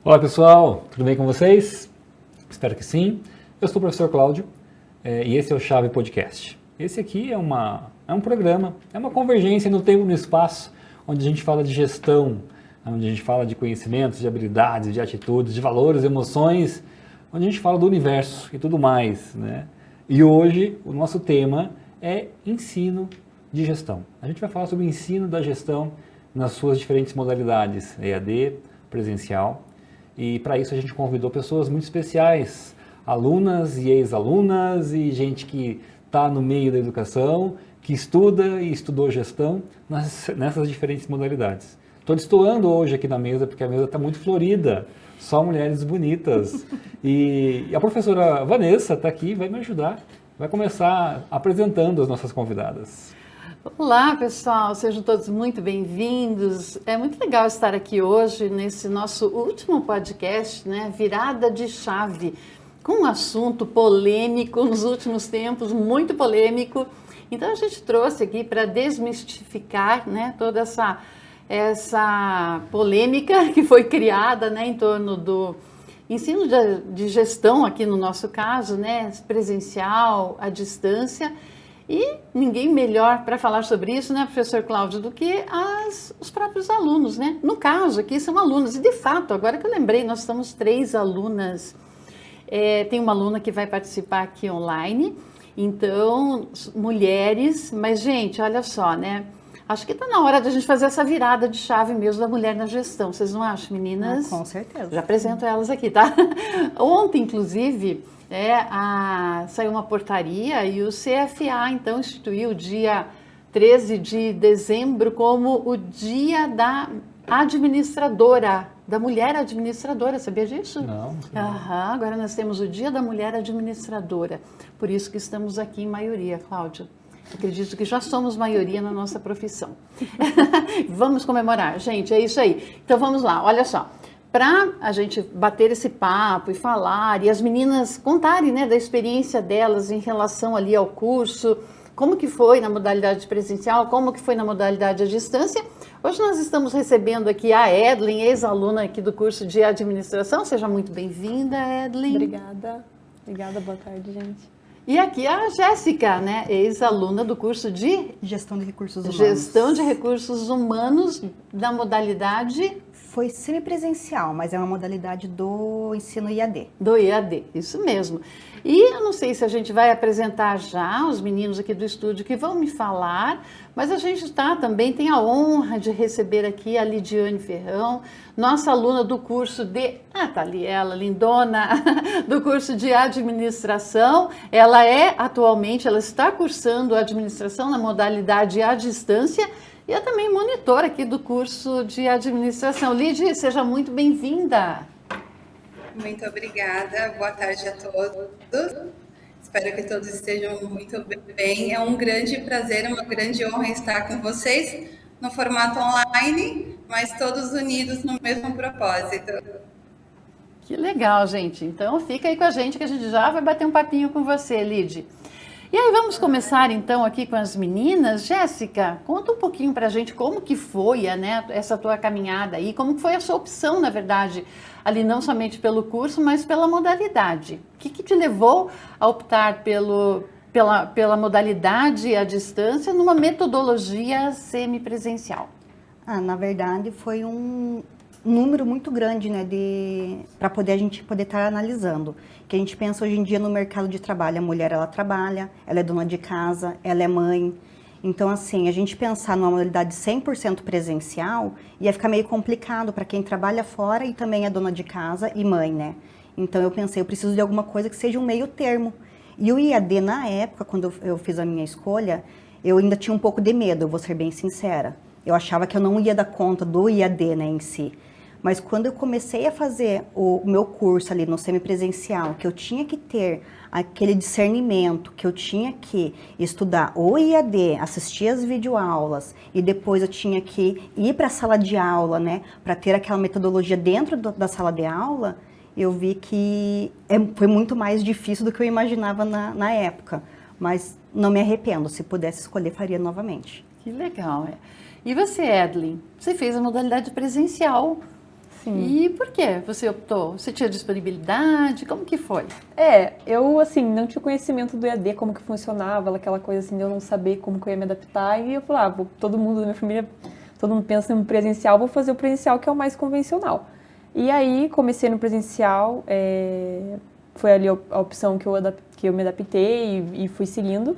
Olá pessoal, tudo bem com vocês? Espero que sim. Eu sou o professor Cláudio e esse é o Chave Podcast. Esse aqui é um programa, é uma convergência no tempo e no espaço, onde a gente fala de gestão, onde a gente fala de conhecimentos, de habilidades, de atitudes, de valores, emoções, onde a gente fala do universo e tudo mais, né? E hoje o nosso tema é ensino de gestão. A gente vai falar sobre o ensino da gestão nas suas diferentes modalidades, EAD, presencial. E para isso a gente convidou pessoas muito especiais, alunas e ex-alunas e gente que está no meio da educação, que estuda e estudou gestão nessas diferentes modalidades. Estou destoando hoje aqui na mesa porque a mesa está muito florida, só mulheres bonitas. E a professora Vanessa está aqui e vai me ajudar, vai começar apresentando as nossas convidadas. Olá pessoal, sejam todos muito bem-vindos. É muito legal estar aqui hoje nesse nosso último podcast, né? Virada de chave, com um assunto polêmico nos últimos tempos, muito polêmico. Então a gente trouxe aqui para desmistificar, né, toda essa polêmica que foi criada, né, em torno do ensino de gestão aqui no nosso caso, né, presencial, à distância. E ninguém melhor para falar sobre isso, né, professor Cláudio, do que os próprios alunos, né? No caso aqui são alunos, e de fato, agora que eu lembrei, nós estamos 3 alunas. Tem uma aluna que vai participar aqui online, então, mulheres, mas gente, olha só, né? Acho que está na hora de a gente fazer essa virada de chave mesmo da mulher na gestão, vocês não acham, meninas? Com certeza. Já apresento elas aqui, tá? Ontem, inclusive, saiu uma portaria e o CFA, então, instituiu o dia 13 de dezembro como o dia da administradora, da mulher administradora, sabia disso? Não. Agora nós temos o dia da mulher administradora, por isso que estamos aqui em maioria, Cláudia. Acredito que já somos maioria na nossa profissão. Vamos comemorar, gente, é isso aí. Então vamos lá, olha só. Para a gente bater esse papo e falar, e as meninas contarem, né, da experiência delas em relação ali ao curso, como que foi na modalidade presencial, como que foi na modalidade à distância. Hoje nós estamos recebendo aqui a Edlin, ex-aluna aqui do curso de administração. Seja muito bem-vinda, Edlin. Obrigada. Obrigada, boa tarde, gente. E aqui a Jéssica, né, ex-aluna do curso de Gestão de recursos humanos. Gestão de recursos humanos da modalidade... Foi semipresencial, mas é uma modalidade do ensino IAD. Do IAD, isso mesmo. E eu não sei se a gente vai apresentar já os meninos aqui do estúdio que vão me falar, mas a gente também tem a honra de receber aqui a Lidiane Ferrão, nossa aluna do curso de... tá ali ela, lindona, do curso de administração. Ela atualmente, ela está cursando administração na modalidade à distância. E eu também monitora aqui do curso de administração. Lidy, seja muito bem-vinda. Muito obrigada, boa tarde a todos. Espero que todos estejam muito bem. É um grande prazer, uma grande honra estar com vocês no formato online, mas todos unidos no mesmo propósito. Que legal, gente. Então fica aí com a gente que a gente já vai bater um papinho com você, Lidy. E aí vamos começar então aqui com as meninas. Jéssica, conta um pouquinho pra gente como que foi, né, essa tua caminhada aí, como que foi a sua opção, na verdade, ali não somente pelo curso, mas pela modalidade. O que te levou a optar pela modalidade à distância numa metodologia semipresencial? Na verdade, foi um número muito grande, né, para a gente poder estar analisando. Que a gente pensa hoje em dia no mercado de trabalho, a mulher ela trabalha, ela é dona de casa, ela é mãe. Então, assim, a gente pensar numa modalidade 100% presencial ia ficar meio complicado para quem trabalha fora e também é dona de casa e mãe, né? Então eu pensei, eu preciso de alguma coisa que seja um meio termo. E o IAD, na época, quando eu fiz a minha escolha, eu ainda tinha um pouco de medo, eu vou ser bem sincera. Eu achava que eu não ia dar conta do IAD, né, em si. Mas quando eu comecei a fazer o meu curso ali no semipresencial, que eu tinha que ter aquele discernimento, que eu tinha que estudar o IAD, assistir as videoaulas e depois eu tinha que ir para a sala de aula, né, para ter aquela metodologia dentro da sala de aula, eu vi que foi muito mais difícil do que eu imaginava na época. Mas não me arrependo, se pudesse escolher, faria novamente. Que legal, E você, Edlin? Você fez a modalidade presencial. Sim. E por que você optou? Você tinha disponibilidade? Como que foi? Eu, assim, não tinha conhecimento do EAD, como que funcionava, aquela coisa assim, de eu não saber como que eu ia me adaptar. E eu falei, todo mundo da minha família, todo mundo pensa em presencial, vou fazer o presencial, que é o mais convencional. E aí, comecei no presencial, foi ali a opção que eu me adaptei e fui seguindo.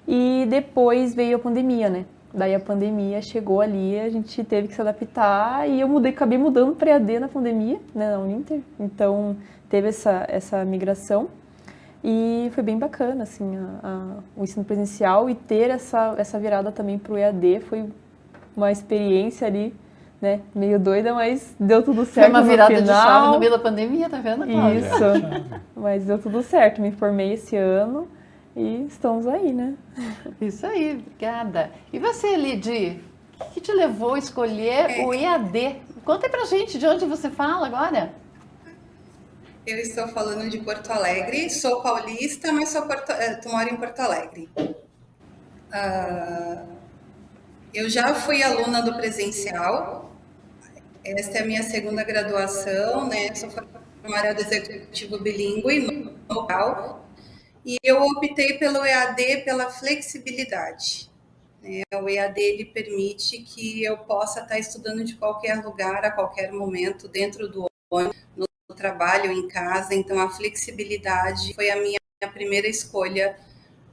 E depois veio a pandemia, né? Daí a pandemia chegou ali, a gente teve que se adaptar e eu acabei mudando para EAD na pandemia, né, na Uninter. Então, teve essa migração e foi bem bacana, assim, o ensino presencial e ter essa virada também para o EAD foi uma experiência ali, né, meio doida, mas deu tudo certo. Foi uma virada no de chave final. no meio da pandemia, tá vendo, Cláudia? Isso, mas deu tudo certo, me formei esse ano. E estamos aí, né? Isso aí, obrigada. E você, Lidy, o que te levou a escolher o EAD? Conta aí pra gente de onde você fala agora. Eu estou falando de Porto Alegre, sou paulista, mas moro em Porto Alegre. Eu já fui aluna do presencial, esta é a minha segunda graduação, né? Sou formada do executivo bilíngue no local. E eu optei pelo EAD pela flexibilidade. O EAD ele permite que eu possa estar estudando de qualquer lugar, a qualquer momento, dentro do ônibus, no trabalho, em casa. Então, a flexibilidade foi a minha primeira escolha.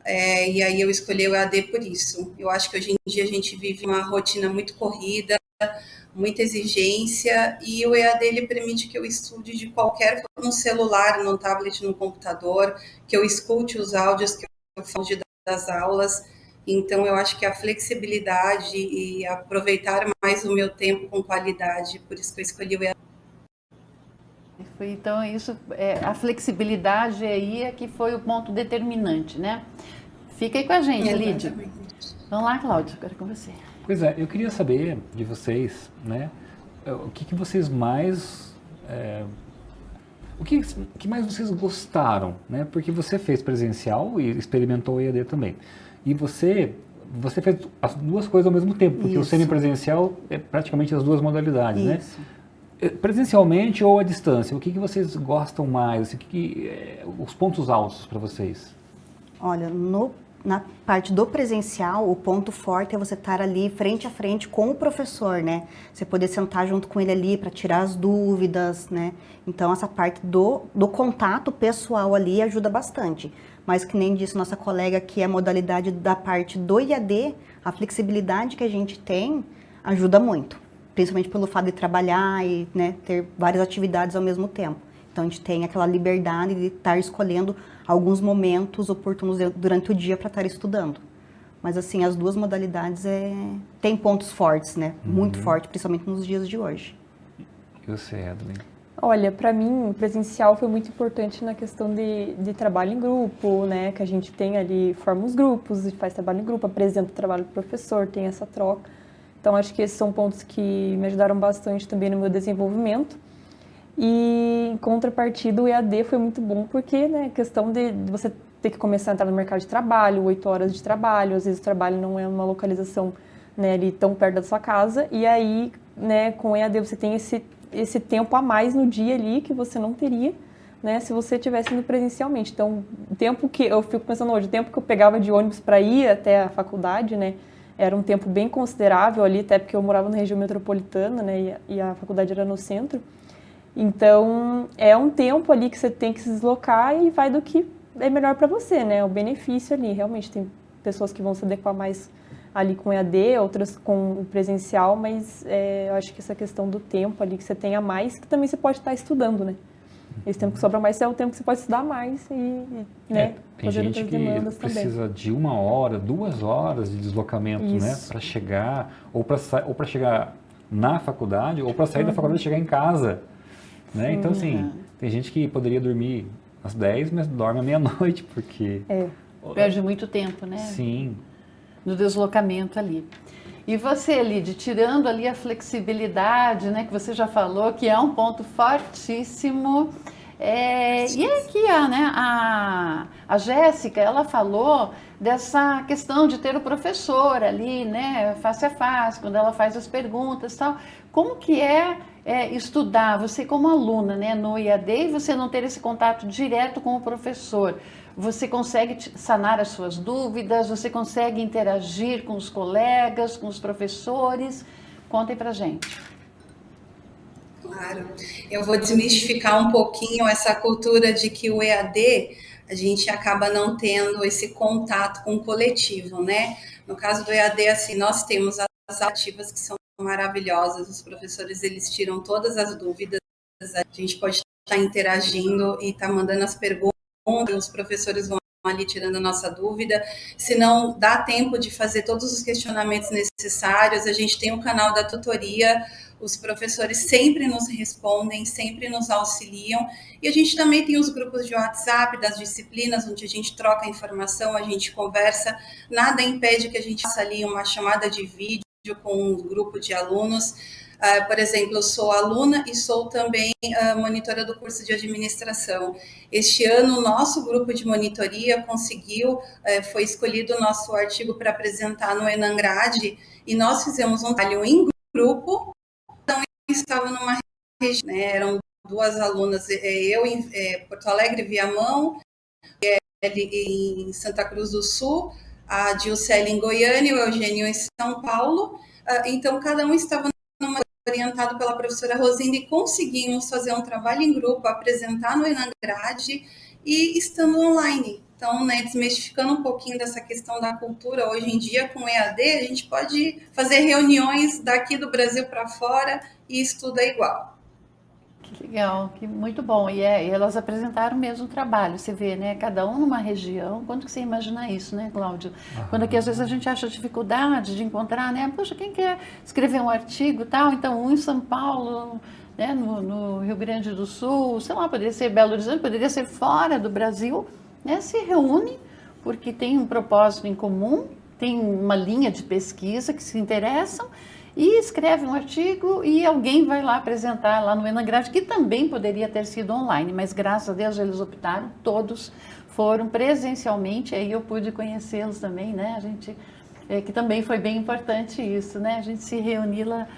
E aí eu escolhi o EAD por isso. Eu acho que hoje em dia a gente vive uma rotina muito corrida, muita exigência, e o EAD ele permite que eu estude de qualquer forma, no celular, no tablet, no computador, que eu escute os áudios, que eu fale das aulas. Então, eu acho que a flexibilidade e aproveitar mais o meu tempo com qualidade, por isso que eu escolhi o EAD. Então, a flexibilidade aí é que foi o ponto determinante, né? Fica aí com a gente, Lidy. Vamos lá, Cláudia, agora é com você. Pois é, eu queria saber de vocês, né, o que vocês mais, o que mais vocês gostaram, né, porque você fez presencial e experimentou o EAD também, e você fez as duas coisas ao mesmo tempo, porque o semipresencial é praticamente as duas modalidades, né? Presencialmente ou à distância, o que vocês gostam mais, os pontos altos para vocês? Olha, na parte do presencial, o ponto forte é você estar ali frente a frente com o professor, né? Você poder sentar junto com ele ali para tirar as dúvidas, né? Então, essa parte do contato pessoal ali ajuda bastante. Mas, que nem disse nossa colega, que é a modalidade da parte do IAD, a flexibilidade que a gente tem ajuda muito. Principalmente pelo fato de trabalhar e, né, ter várias atividades ao mesmo tempo. Então, a gente tem aquela liberdade de estar escolhendo alguns momentos oportunos durante o dia para estar estudando. Mas, assim, as duas modalidades têm pontos fortes, né? Muito forte, principalmente nos dias de hoje. E você, Edley? Olha, para mim, o presencial foi muito importante na questão de trabalho em grupo, né? Que a gente tem ali, forma os grupos, faz trabalho em grupo, apresenta o trabalho do professor, tem essa troca. Então, acho que esses são pontos que me ajudaram bastante também no meu desenvolvimento. E, em contrapartida, o EAD foi muito bom porque, né, a questão de você ter que começar a entrar no mercado de trabalho, 8 horas de trabalho, às vezes o trabalho não é uma localização, né, ali tão perto da sua casa, e aí, né, com o EAD você tem esse tempo a mais no dia ali que você não teria, né, se você estivesse indo presencialmente. Então, o tempo que, eu fico pensando hoje, o tempo que eu pegava de ônibus para ir até a faculdade, né, era um tempo bem considerável ali, até porque eu morava na região metropolitana, né, e a faculdade era no centro. Então, é um tempo ali que você tem que se deslocar e vai do que é melhor para você, né? O benefício ali, realmente tem pessoas que vão se adequar mais ali com EAD, outras com o presencial, mas eu acho que essa questão do tempo ali que você tem a mais, que também você pode estar estudando, né? Esse tempo que sobra mais é o tempo que você pode estudar mais e né, fazer outras demandas também. Tem gente que precisa de 1 hora, 2 horas de deslocamento, né? Para chegar, ou para chegar na faculdade, ou para sair da faculdade e chegar em casa. Né? Então, assim, tem gente que poderia dormir às 10, mas dorme à meia-noite, porque... Perde muito tempo, né? Sim. No deslocamento ali. E você, Lidy, tirando ali a flexibilidade, né, que você já falou, que é um ponto fortíssimo. E aqui a Jéssica, ela falou dessa questão de ter o professor ali, né, face a face, quando ela faz as perguntas e tal. Como que é estudar, você como aluna, né, no EAD, e você não ter esse contato direto com o professor. Você consegue sanar as suas dúvidas, você consegue interagir com os colegas, com os professores. Contem pra gente. Claro, eu vou desmistificar um pouquinho essa cultura de que o EAD, a gente acaba não tendo esse contato com o coletivo, né? No caso do EAD, assim, nós temos as ativas que são maravilhosas, os professores, eles tiram todas as dúvidas, a gente pode estar interagindo e estar mandando as perguntas, os professores vão ali tirando a nossa dúvida. Se não dá tempo de fazer todos os questionamentos necessários, a gente tem o canal da tutoria, os professores sempre nos respondem, sempre nos auxiliam, e a gente também tem os grupos de WhatsApp das disciplinas, onde a gente troca informação, a gente conversa, nada impede que a gente faça ali uma chamada de vídeo com um grupo de alunos. Por exemplo, eu sou aluna e sou também monitora do curso de administração. Este ano, o nosso grupo de monitoria conseguiu, foi escolhido o nosso artigo para apresentar no Enangrade, e nós fizemos um trabalho em grupo, então estava numa região, né, eram duas alunas, eu em Porto Alegre, Viamão, em Santa Cruz do Sul, a Dilcele em Goiânia, o Eugênio em São Paulo, então cada um estava orientado pela professora Rosinda, e conseguimos fazer um trabalho em grupo, apresentar no Enangrade e estando online. Então, né, desmistificando um pouquinho dessa questão da cultura, hoje em dia com o EAD, a gente pode fazer reuniões daqui do Brasil para fora e estuda igual. Que legal, que muito bom. E elas apresentaram mesmo o trabalho, você vê, né? Cada um numa região. Quando que você imagina isso, né, Cláudio? Quando aqui às vezes a gente acha dificuldade de encontrar, né? Poxa, quem quer escrever um artigo e tal? Então, um em São Paulo, né? No Rio Grande do Sul, sei lá, poderia ser Belo Horizonte, poderia ser fora do Brasil, né? Se reúne porque tem um propósito em comum, tem uma linha de pesquisa que se interessam, e escreve um artigo e alguém vai lá apresentar lá no Enangrade, que também poderia ter sido online, mas graças a Deus eles optaram, todos foram presencialmente, aí eu pude conhecê-los também, né? A gente, que também foi bem importante isso, né? A gente se reunir lá,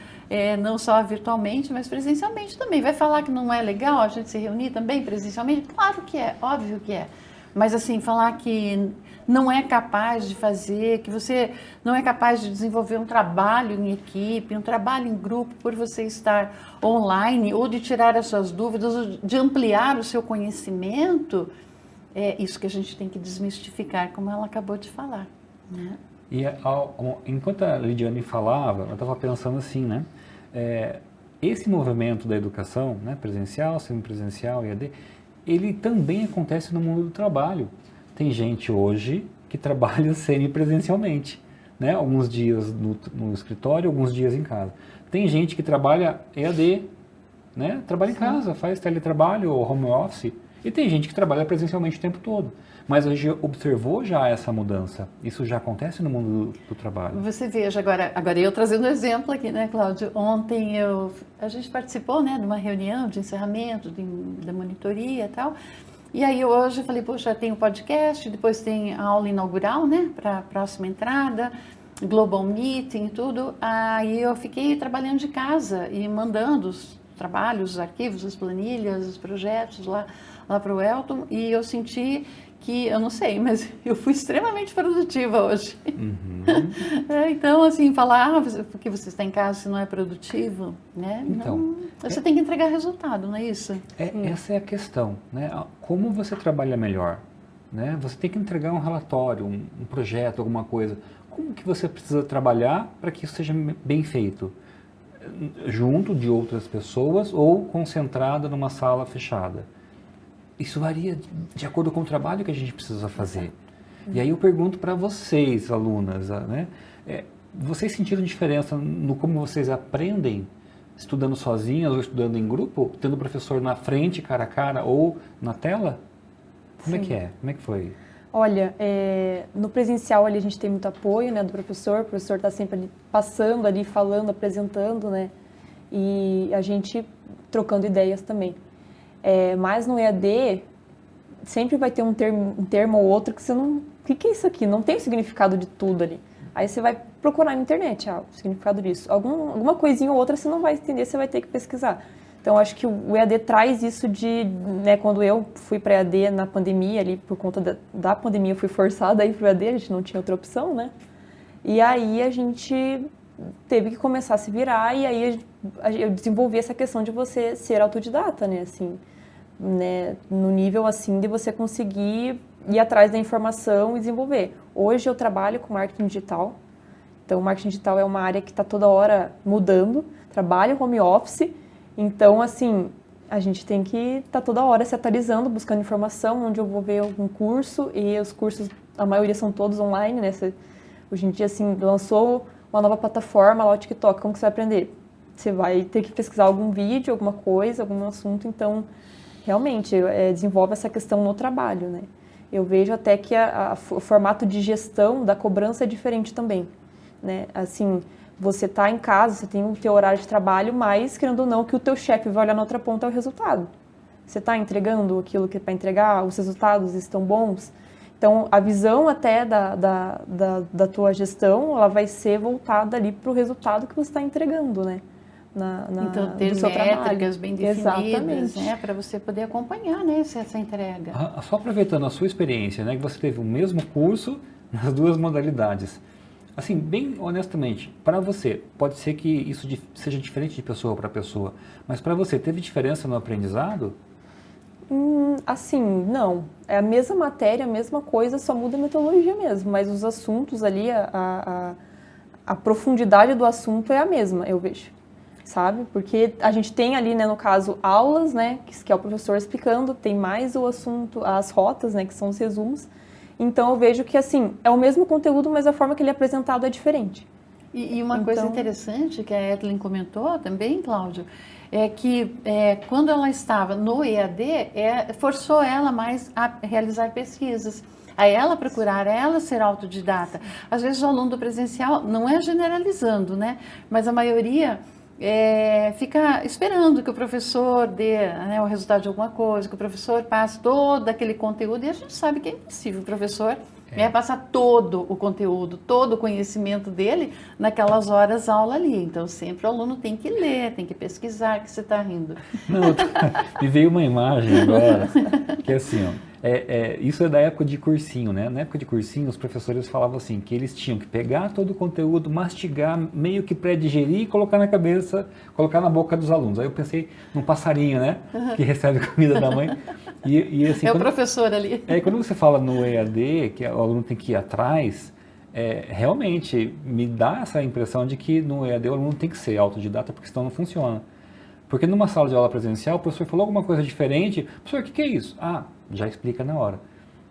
não só virtualmente, mas presencialmente também. Vai falar que não é legal a gente se reunir também presencialmente? Claro que é, óbvio que é. Mas assim, falar que não é capaz de fazer, que você não é capaz de desenvolver um trabalho em equipe, um trabalho em grupo por você estar online, ou de tirar as suas dúvidas, ou de ampliar o seu conhecimento, é isso que a gente tem que desmistificar, como ela acabou de falar, né? E enquanto a Lidiane falava, eu estava pensando assim, né? Esse movimento da educação, né, presencial, semipresencial, EAD, ele também acontece no mundo do trabalho. Tem gente hoje que trabalha semipresencialmente, né? Alguns dias no escritório, alguns dias em casa. Tem gente que trabalha EAD, né? Trabalha em casa, faz teletrabalho ou home office. E tem gente que trabalha presencialmente o tempo todo. Mas a gente observou já essa mudança. Isso já acontece no mundo do trabalho. Você veja, agora eu trazendo um exemplo aqui, né, Cláudio? Ontem a gente participou, né, de uma reunião de encerramento da monitoria e tal. E aí hoje eu falei, poxa, tem o podcast, depois tem a aula inaugural, né, para a próxima entrada, Global Meeting e tudo. Aí eu fiquei trabalhando de casa e mandando os trabalhos, os arquivos, as planilhas, os projetos lá para o Elton, e eu senti que, eu não sei, mas eu fui extremamente produtiva hoje. Uhum. Então, assim, falar, porque você está em casa, se não é produtivo, né? Então, não, você tem que entregar resultado, não é isso? Essa é a questão, né? Como você trabalha melhor, né? Você tem que entregar um relatório, um projeto, alguma coisa. Como que você precisa trabalhar para que isso seja bem feito? Junto de outras pessoas ou concentrada numa sala fechada? Isso varia de acordo com o trabalho que a gente precisa fazer. E aí eu pergunto para vocês, alunas, né? Vocês sentiram diferença no como vocês aprendem, estudando sozinhas ou estudando em grupo, tendo o professor na frente, cara a cara, ou na tela? Como é que é? Como é que foi? Olha, no presencial ali a gente tem muito apoio, né, do professor. O professor está sempre ali, passando ali, falando, apresentando, né? E a gente trocando ideias também. Mas no EAD, sempre vai ter um termo ou outro que você não... O que é isso aqui? Não tem o significado de tudo ali. Aí você vai procurar na internet o significado disso. Alguma coisinha ou outra você não vai entender, você vai ter que pesquisar. Então, acho que o EAD traz isso de, né, quando eu fui para EAD na pandemia, ali, por conta da pandemia, eu fui forçada a ir para o EAD, a gente não tinha outra opção, né? E aí a gente teve que começar a se virar, e aí eu desenvolvi essa questão de você ser autodidata, né, assim, né, no nível, assim, de você conseguir ir atrás da informação e desenvolver. Hoje eu trabalho com marketing digital, então o marketing digital é uma área que está toda hora mudando, trabalho home office, então, assim, a gente tem que estar toda hora se atualizando, buscando informação, onde eu vou ver algum curso, e os cursos, a maioria são todos online, né, hoje em dia, assim, lançou uma nova plataforma lá, o TikTok, como que você vai aprender? Você vai ter que pesquisar algum vídeo, alguma coisa, algum assunto, então, realmente, desenvolve essa questão no trabalho, né? Eu vejo até que o formato de gestão da cobrança é diferente também, né? Assim, você está em casa, você tem o teu horário de trabalho, mas, querendo ou não, que o teu chefe vai olhar na outra ponta é o resultado. Você está entregando aquilo que é para entregar, os resultados estão bons. Então, a visão até da tua gestão, ela vai ser voltada ali para o resultado que você está entregando, né? Então, ter métricas bem definidas, né? Para você poder acompanhar, né, essa entrega. Só aproveitando a sua experiência, né? Que você teve o mesmo curso nas duas modalidades. Assim, bem honestamente, para você, pode ser que isso seja diferente de pessoa para pessoa, mas para você, teve diferença no aprendizado? Assim, não. É a mesma matéria, a mesma coisa, só muda a metodologia mesmo, mas os assuntos ali, a profundidade do assunto é a mesma, eu vejo, sabe? Porque a gente tem ali, né, no caso, aulas, né, que é o professor explicando, tem mais o assunto, as rotas, né, que são os resumos. Então, eu vejo que, assim, é o mesmo conteúdo, mas a forma que ele é apresentado é diferente. E uma coisa interessante que a Etlin comentou também, Cláudio, é que quando ela estava no EAD, forçou ela mais a realizar pesquisas, a ela procurar, a ela ser autodidata. Às vezes o aluno do presencial, não é generalizando, né? Mas a maioria fica esperando que o professor dê, né, o resultado de alguma coisa, que o professor passe todo aquele conteúdo, e a gente sabe que é impossível o professor passar todo o conteúdo, todo o conhecimento dele naquelas horas aula ali. Então, sempre o aluno tem que ler, tem que pesquisar, que você está rindo. Não, me veio uma imagem agora, que é assim, ó, isso é da época de cursinho, né? Na época de cursinho, os professores falavam assim, que eles tinham que pegar todo o conteúdo, mastigar, meio que pré-digerir e colocar na cabeça, colocar na boca dos alunos. Aí eu pensei num passarinho, né? Que recebe comida da mãe. E assim, o professor ali. Quando você fala no EAD, que o aluno tem que ir atrás, realmente me dá essa impressão de que no EAD o aluno tem que ser autodidata, porque senão não funciona. Porque numa sala de aula presencial, o professor falou alguma coisa diferente, professor, o que é isso? Ah, já explica na hora.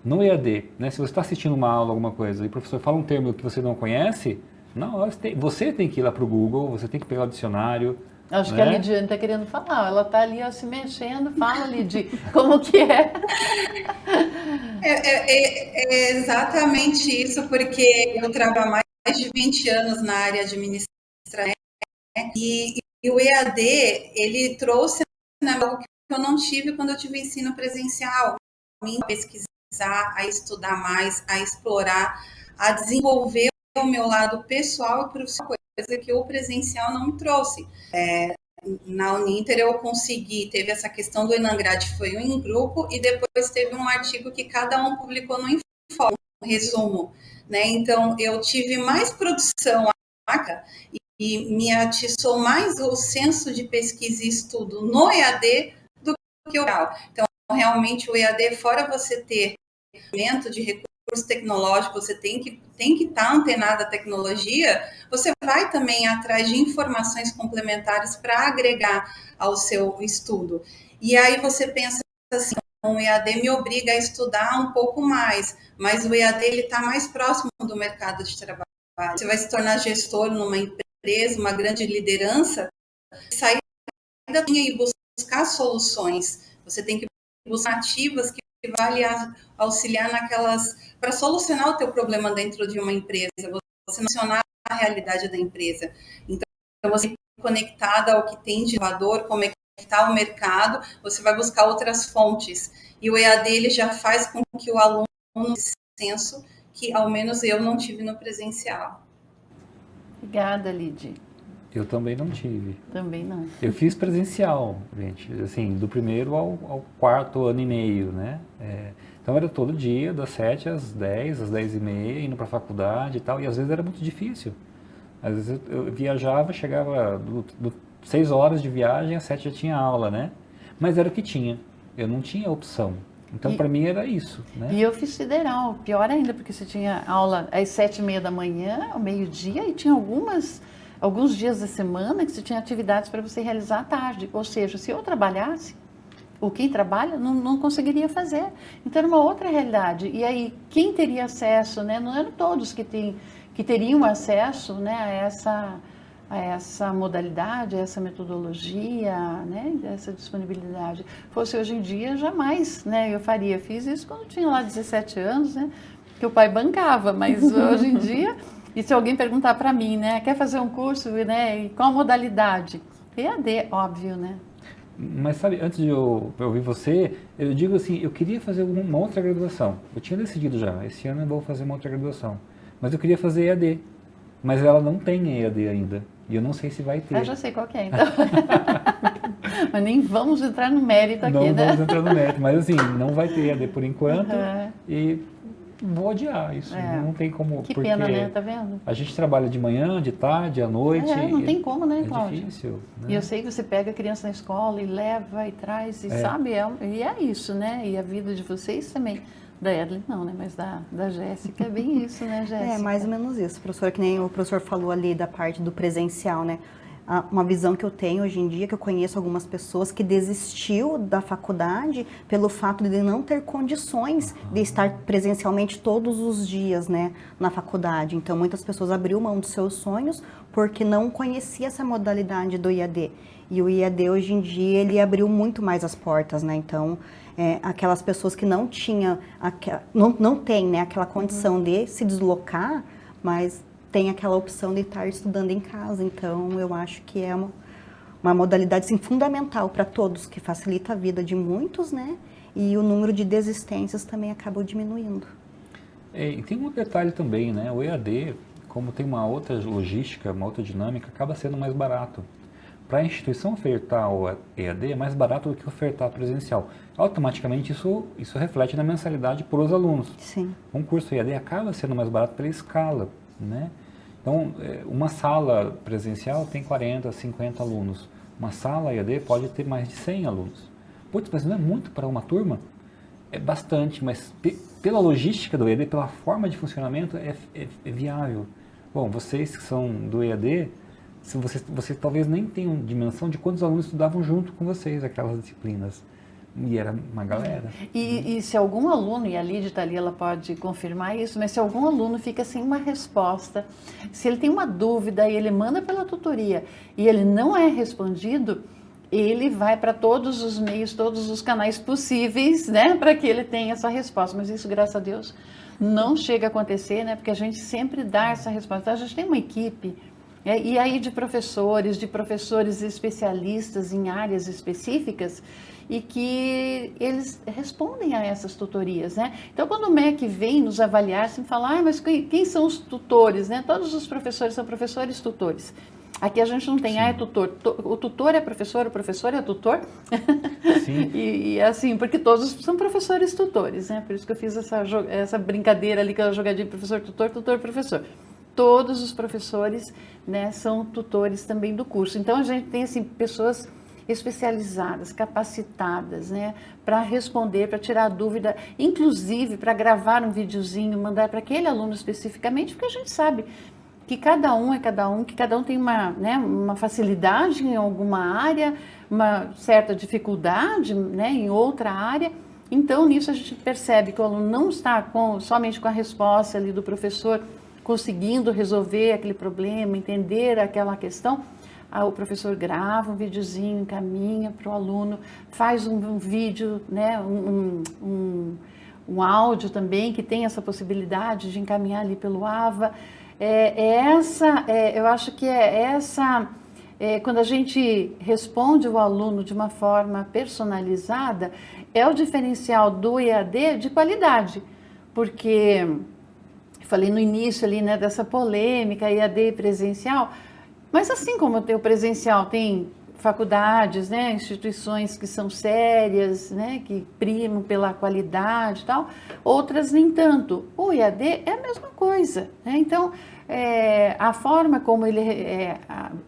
No EAD, né, se você está assistindo uma aula, alguma coisa, e o professor fala um termo que você não conhece, na hora você tem que ir lá para o Google, você tem que pegar o dicionário. Acho que a Lidiane está querendo falar, ela está ali se mexendo, fala, Lidi, como que é? É exatamente isso, porque eu trabalho há mais de 20 anos na área administrativa, né? E o EAD, ele trouxe algo que eu não tive quando eu tive ensino presencial, a pesquisar, a estudar mais, a explorar, a desenvolver o meu lado pessoal e profissional, coisa que o presencial não me trouxe. Na Uninter eu consegui, teve essa questão do Enangrade, foi em grupo, e depois teve um artigo que cada um publicou no Informe, um resumo, né? Então eu tive mais produção e me atiçou mais o senso de pesquisa e estudo no EAD do que o real. Então realmente o EAD, fora você ter de recurso tecnológico, você tem que estar antenado à tecnologia, você vai também atrás de informações complementares para agregar ao seu estudo. E aí você pensa assim, o EAD me obriga a estudar um pouco mais, mas o EAD está mais próximo do mercado de trabalho. Você vai se tornar gestor numa empresa, uma grande liderança, sair da linha e buscar soluções. Você tem que buscar ativas que vai auxiliar para solucionar o teu problema dentro de uma empresa, você mencionar a realidade da empresa. Então, você conectada ao que tem de inovador, como é que está o mercado, você vai buscar outras fontes. E o EAD, ele já faz com que o aluno tenha esse senso que, ao menos, eu não tive no presencial. Obrigada, Lidy. Eu também não tive. Também não. Eu fiz presencial, gente, assim, do primeiro ao quarto ano e meio, né? Então era todo dia, das 7 às 10, às 10h30, indo para a faculdade e tal, e às vezes era muito difícil. Às vezes eu viajava, chegava 6 horas de viagem, às 7 já tinha aula, né? Mas era o que tinha, eu não tinha opção. Então, para mim, era isso, né? E eu fiz federal, pior ainda, porque você tinha aula às 7h30 da manhã, ao meio-dia, e tinha alguns dias da semana que você tinha atividades para você realizar à tarde. Ou seja, se eu trabalhasse, ou quem trabalha, não conseguiria fazer. Então, era uma outra realidade. E aí, quem teria acesso, né? Não eram todos que teriam acesso, né, a essa modalidade, a essa metodologia, né, essa disponibilidade. Fosse hoje em dia, jamais, né, eu faria. Fiz isso quando tinha lá 17 anos, né, que o pai bancava, mas hoje em dia, e se alguém perguntar para mim, né, quer fazer um curso, né, e qual modalidade? EAD, óbvio, né. Mas sabe, antes de eu ouvir você, eu digo assim, eu queria fazer uma outra graduação. Eu tinha decidido já, esse ano eu vou fazer uma outra graduação. Mas eu queria fazer EAD. Mas ela não tem EAD ainda. E eu não sei se vai ter. Eu já sei qual que é, então. Mas nem vamos entrar no mérito aqui, não né? Não vamos entrar no mérito. Mas assim, não vai ter EAD por enquanto. E vou adiar isso. Não tem como. Que porque pena, né? Tá vendo? A gente trabalha de manhã, de tarde, à noite. Não tem como, né, Cláudia? É difícil. Né? E eu sei que você pega a criança na escola e leva e traz, e sabe? E é isso, né? E a vida de vocês também. Da Edley não, né? Mas da Jéssica é bem isso, né, Jéssica? É, mais ou menos isso, professora, que nem o professor falou ali da parte do presencial, né? Uma visão que eu tenho hoje em dia, que eu conheço algumas pessoas que desistiu da faculdade pelo fato de não ter condições de estar presencialmente todos os dias, né, na faculdade. Então, muitas pessoas abriu mão dos seus sonhos porque não conhecia essa modalidade do IAD. E o IAD, hoje em dia, ele abriu muito mais as portas, né? Então, aquelas pessoas que não tinham, não tem, né, aquela condição de se deslocar, mas tem aquela opção de estar estudando em casa. Então, eu acho que é uma modalidade assim, fundamental para todos, que facilita a vida de muitos, né? E o número de desistências também acabou diminuindo. E tem um detalhe também, né? O EAD, como tem uma outra logística, uma outra dinâmica, acaba sendo mais barato. Para a instituição ofertar o EAD é mais barato do que ofertar presencial. Automaticamente isso reflete na mensalidade para os alunos. Sim. Um curso EAD acaba sendo mais barato pela escala, né? Então, uma sala presencial tem 40, 50 alunos. Uma sala EAD pode ter mais de 100 alunos. Putz, mas não é muito para uma turma? É bastante, mas pela logística do EAD, pela forma de funcionamento, é viável. Bom, vocês que são do EAD, vocês talvez nem tenham dimensão de quantos alunos estudavam junto com vocês aquelas disciplinas. E era uma galera. E se algum aluno, e a Lídia está ali, ela pode confirmar isso, mas se algum aluno fica sem uma resposta, se ele tem uma dúvida e ele manda pela tutoria e ele não é respondido, ele vai para todos os meios, todos os canais possíveis, né, para que ele tenha essa resposta. Mas isso, graças a Deus, não chega a acontecer, né, porque a gente sempre dá essa resposta. Então, a gente tem uma equipe, e aí de professores especialistas em áreas específicas, e que eles respondem a essas tutorias, né? Então, quando o MEC vem nos avaliar, sempre fala, mas quem são os tutores, né? Todos os professores são professores tutores. Aqui a gente não tem, é tutor. O tutor é professor, o professor é tutor. Sim. e assim, porque todos são professores tutores, né? Por isso que eu fiz essa brincadeira ali, aquela jogadinha professor, tutor, professor. Todos os professores, né, são tutores também do curso. Então, a gente tem, assim, pessoas especializadas, capacitadas, né, para responder, para tirar dúvida, inclusive para gravar um videozinho, mandar para aquele aluno especificamente, porque a gente sabe que cada um é cada um, que cada um tem uma facilidade em alguma área, uma certa dificuldade, né, em outra área. Então, nisso a gente percebe que o aluno não está somente com a resposta ali do professor, conseguindo resolver aquele problema, entender aquela questão. O professor grava um videozinho, encaminha para o aluno, faz um vídeo, né, um áudio também, que tem essa possibilidade de encaminhar ali pelo AVA. Eu acho que quando a gente responde o aluno de uma forma personalizada, é o diferencial do EAD de qualidade, porque falei no início ali, né, dessa polêmica EAD presencial, mas assim como tem o presencial, tem faculdades, né, instituições que são sérias, né, que primam pela qualidade e tal, outras nem tanto. O EAD é a mesma coisa, né? Então, a forma como ele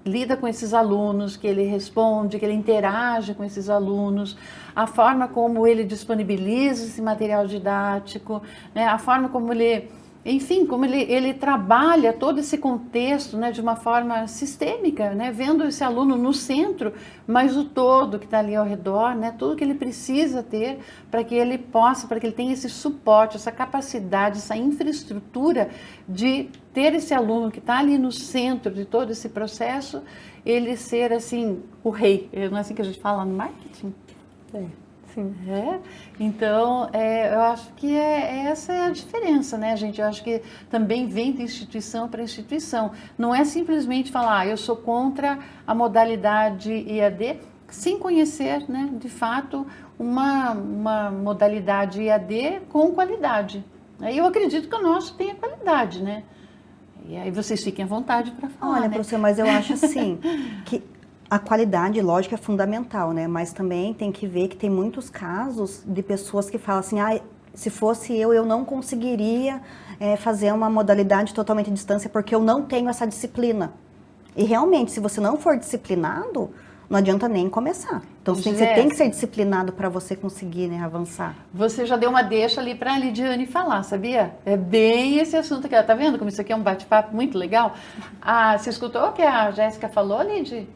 lida com esses alunos, que ele responde, que ele interage com esses alunos, a forma como ele disponibiliza esse material didático, né, a forma como ele... Enfim, como ele trabalha todo esse contexto, né, de uma forma sistêmica, né, vendo esse aluno no centro, mas o todo que está ali ao redor, né, tudo que ele precisa ter para que ele possa, para que ele tenha esse suporte, essa capacidade, essa infraestrutura de ter esse aluno que está ali no centro de todo esse processo, ele ser assim, o rei. Não é assim que a gente fala no marketing? Sim. Então, eu acho que essa é a diferença, né, gente? Eu acho que também vem de instituição para instituição. Não é simplesmente falar, eu sou contra a modalidade EAD, sem conhecer, né, de fato, uma modalidade EAD com qualidade. Eu acredito que o nosso tenha qualidade, né? E aí vocês fiquem à vontade para falar. Olha, né? professor, mas eu acho assim, que a qualidade, lógico, é fundamental, né? Mas também tem que ver que tem muitos casos de pessoas que falam assim, se fosse eu não conseguiria fazer uma modalidade totalmente à distância porque eu não tenho essa disciplina. E realmente, se você não for disciplinado, não adianta nem começar. Então, você tem que ser disciplinado para você conseguir, né, avançar. Você já deu uma deixa ali para a Lidiane falar, sabia? É bem esse assunto aqui. Tá vendo como isso aqui é um bate-papo muito legal? Você escutou o que a Jéssica falou, Lid?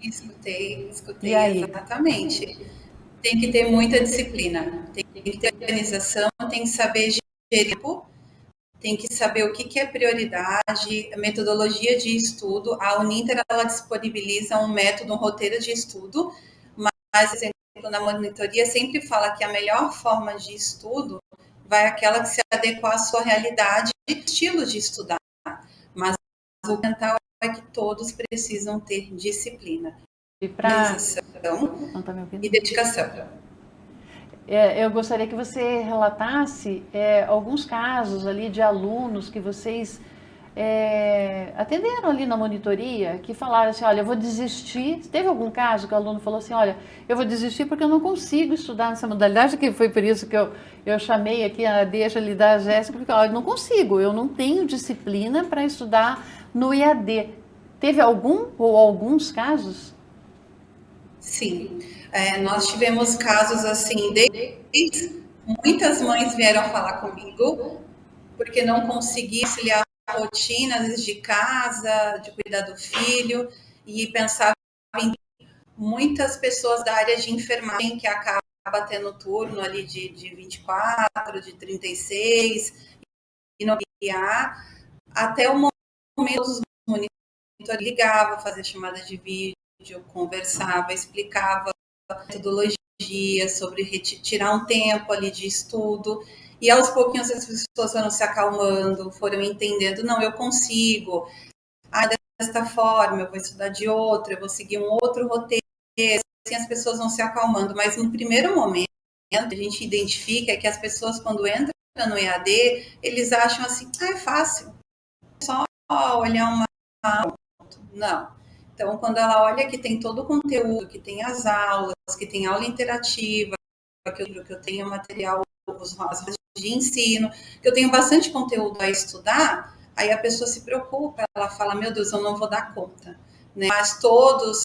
Escutei, exatamente. Tem que ter muita disciplina, tem que ter organização, tem que saber gerir, tem que saber o que é prioridade, metodologia de estudo. A Uninter, ela disponibiliza um método, um roteiro de estudo, mas, por exemplo, na monitoria sempre fala que a melhor forma de estudo vai aquela que se adequa à sua realidade e estilo de estudar. Mas o fundamental é que todos precisam ter disciplina, organização e dedicação. Eu gostaria que você relatasse alguns casos ali de alunos que vocês atenderam ali na monitoria, que falaram assim, olha, eu vou desistir. Teve algum caso que o aluno falou assim, olha, eu vou desistir porque eu não consigo estudar nessa modalidade, que foi por isso que eu chamei aqui a deixa ali da Jéssica, porque olha, eu não consigo, eu não tenho disciplina para estudar no EAD. Teve algum ou alguns casos? Sim, nós tivemos casos assim, muitas mães vieram falar comigo porque não conseguiam conciliar a rotina, às vezes, de casa, de cuidar do filho, e pensava em muitas pessoas da área de enfermagem que acaba tendo turno ali de 24, de 36, e não ia, até o momento os monitores ligavam, fazia chamada de vídeo, conversava, explicava metodologia sobre tirar um tempo ali de estudo, e aos pouquinhos as pessoas foram se acalmando, foram entendendo, não, eu consigo, desta forma, eu vou estudar de outra, eu vou seguir um outro roteiro, assim as pessoas vão se acalmando, mas no primeiro momento a gente identifica que as pessoas quando entram no EAD, eles acham assim, é fácil, é só olhar uma aula, não. Então, quando ela olha que tem todo o conteúdo, que tem as aulas, que tem aula interativa, que eu tenho material, as aulas de ensino, que eu tenho bastante conteúdo a estudar, aí a pessoa se preocupa, ela fala, meu Deus, eu não vou dar conta. Né? Mas todos,